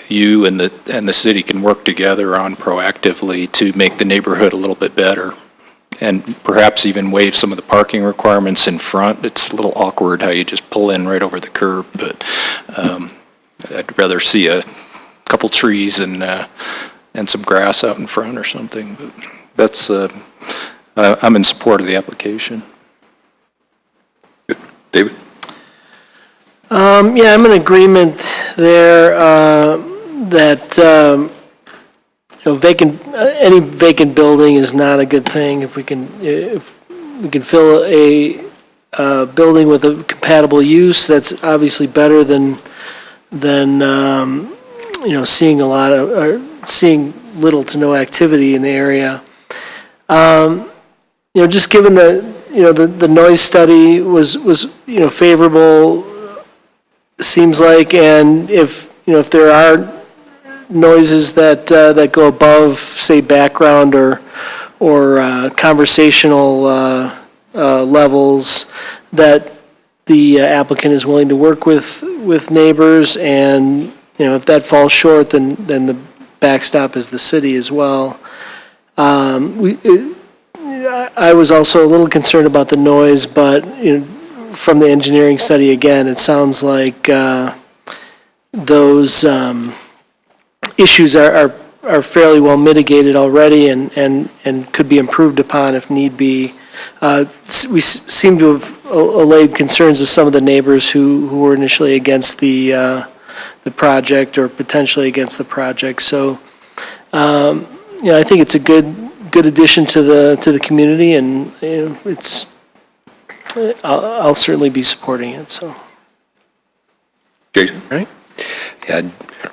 you and the city can work together on proactively to make the neighborhood a little bit better. And perhaps even waive some of the parking requirements in front. It's a little awkward how you just pull in right over the curb, but I'd rather see a couple trees and some grass out in front or something. But that's, I'm in support of the application. David? Yeah, I'm in agreement there that any vacant building is not a good thing. If we can fill a building with a compatible use, that's obviously better than seeing little to no activity in the area. Just given the noise study was favorable, seems like, and if there are noises that go above, say, background or conversational levels, that the applicant is willing to work with neighbors, and if that falls short, then the backstop is the city as well. I was also a little concerned about the noise, but from the engineering study, again, it sounds like those issues are fairly well mitigated already and could be improved upon if need be. We seem to have allayed concerns of some of the neighbors who were initially against the project or potentially against the project. So, I think it's a good addition to the community, and I'll certainly be supporting it. So, Jason, right? Yeah, I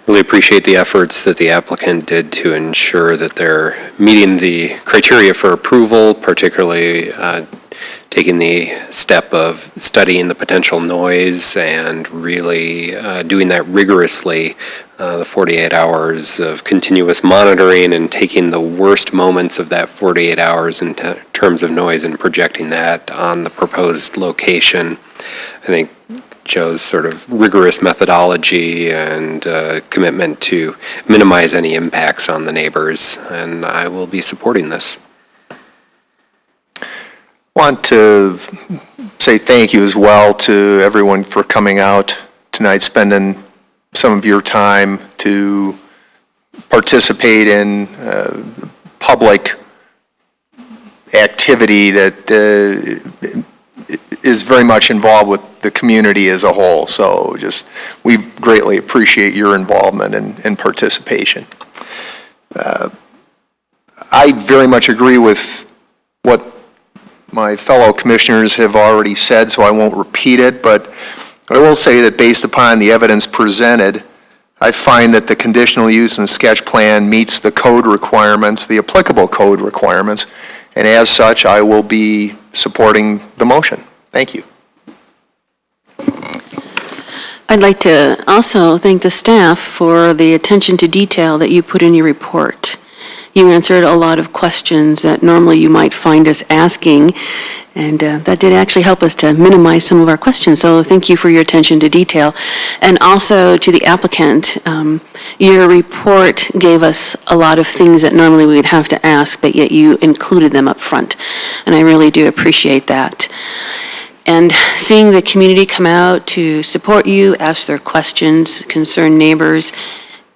really appreciate the efforts that the applicant did to ensure that they're meeting the criteria for approval, particularly taking the step of studying the potential noise and really doing that rigorously, the 48 hours of continuous monitoring and taking the worst moments of that 48 hours in terms of noise and projecting that on the proposed location. I think Joe's sort of rigorous methodology and commitment to minimize any impacts on the neighbors, and I will be supporting this. Want to say thank you as well to everyone for coming out tonight, spending some of your time to participate in public activity that is very much involved with the community as a whole. So we greatly appreciate your involvement and participation. I very much agree with what my fellow commissioners have already said, so I won't repeat it, but I will say that based upon the evidence presented, I find that the conditional use and sketch plan meets the code requirements, the applicable code requirements, and as such, I will be supporting the motion. Thank you. I'd like to also thank the staff for the attention to detail that you put in your report. You answered a lot of questions that normally you might find us asking, and that did actually help us to minimize some of our questions. So thank you for your attention to detail. And also to the applicant, your report gave us a lot of things that normally we would have to ask, but yet you included them up front. And I really do appreciate that. And seeing the community come out to support you, ask their questions, concerned neighbors,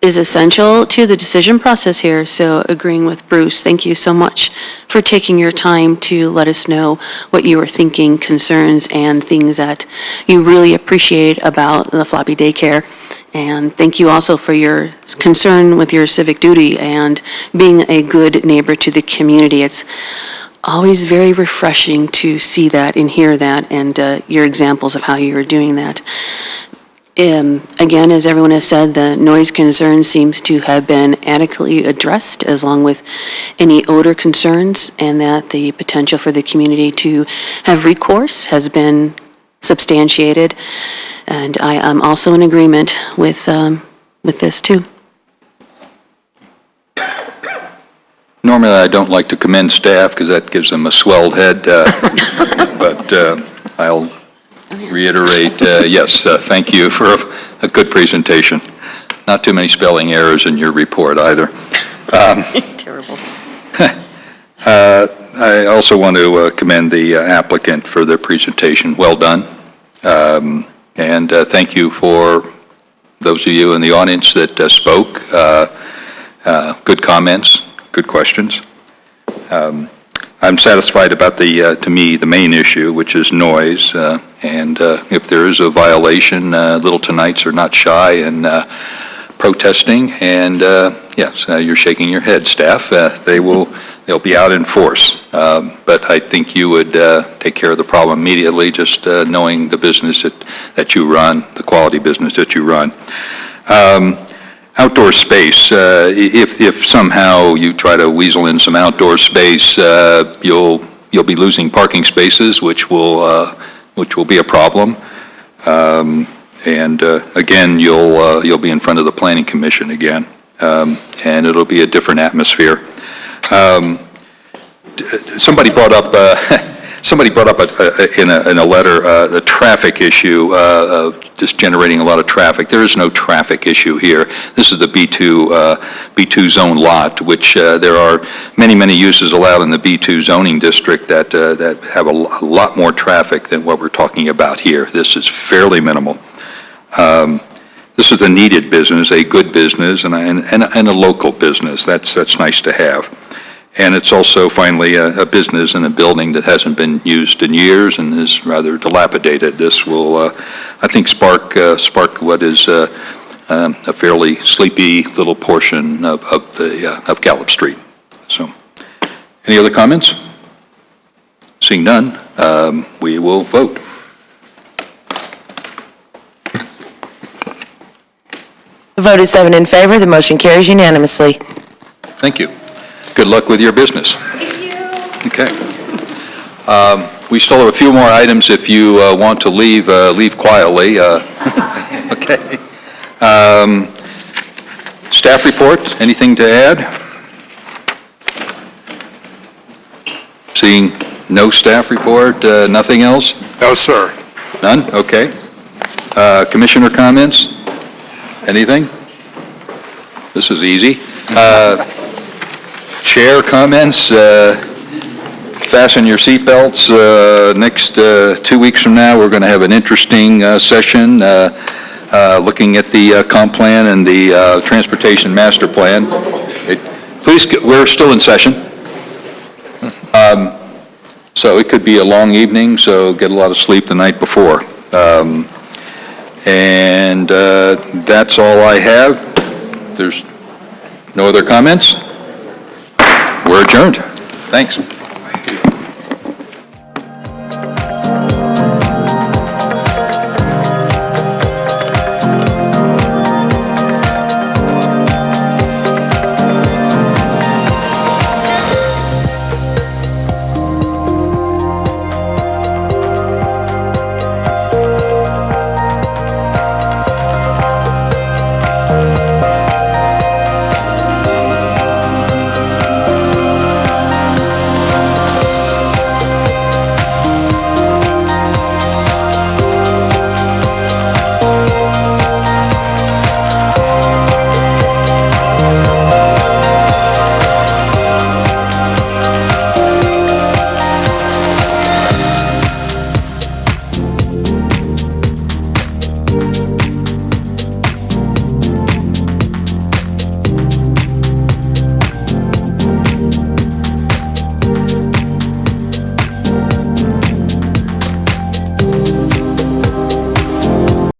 is essential to the decision process here. So agreeing with Bruce, thank you so much for taking your time to let us know what you were thinking, concerns, and things that you really appreciate about the Floppy Daycare. And thank you also for your concern with your civic duty and being a good neighbor to the community. It's always very refreshing to see that and hear that, and your examples of how you are doing that. Again, as everyone has said, the noise concern seems to have been adequately addressed, as long with any odor concerns, and that the potential for the community to have recourse has been substantiated. And I am also in agreement with this too. Normally, I don't like to commend staff because that gives them a swelled head, but I'll reiterate, yes, thank you for a good presentation. Not too many spelling errors in your report either. Terrible. I also want to commend the applicant for their presentation. Well done. And thank you for those of you in the audience that spoke. Good comments, good questions. I'm satisfied about to me, the main issue, which is noise. And if there is a violation, Littletonites are not shy in protesting. And yes, you're shaking your head, staff. They'll be out in force. But I think you would take care of the problem immediately, just knowing the business that you run, the quality business that you run. Outdoor space, if somehow you try to weasel in some outdoor space, you'll be losing parking spaces, which will be a problem. And again, you'll be in front of the Planning Commission again, and it'll be a different atmosphere. Somebody brought up in a letter the traffic issue of just generating a lot of traffic. There is no traffic issue here. This is the B2 zone lot, which there are many uses allowed in the B2 zoning district that have a lot more traffic than what we're talking about here. This is fairly minimal. This is a needed business, a good business, and a local business. That's nice to have. And it's also finally a business in a building that hasn't been used in years and is rather dilapidated. This will, I think, spark what is a fairly sleepy little portion of Gallup Street. So, any other comments? Seeing none, we will vote. The vote is 7 in favor. The motion carries unanimously. Thank you. Good luck with your business. Thank you. Okay. We still have a few more items. If you want to leave, leave quietly. Okay. Staff report, anything to add? Seeing no staff report, nothing else? No, sir. None? Okay. Commissioner comments? Anything? This is easy. Chair comments, fasten your seatbelts. Next 2 weeks from now, we're going to have an interesting session looking at the comp plan and the transportation master plan. Please, we're still in session. So it could be a long evening, so get a lot of sleep the night before. And that's all I have. There's no other comments? We're adjourned. Thanks.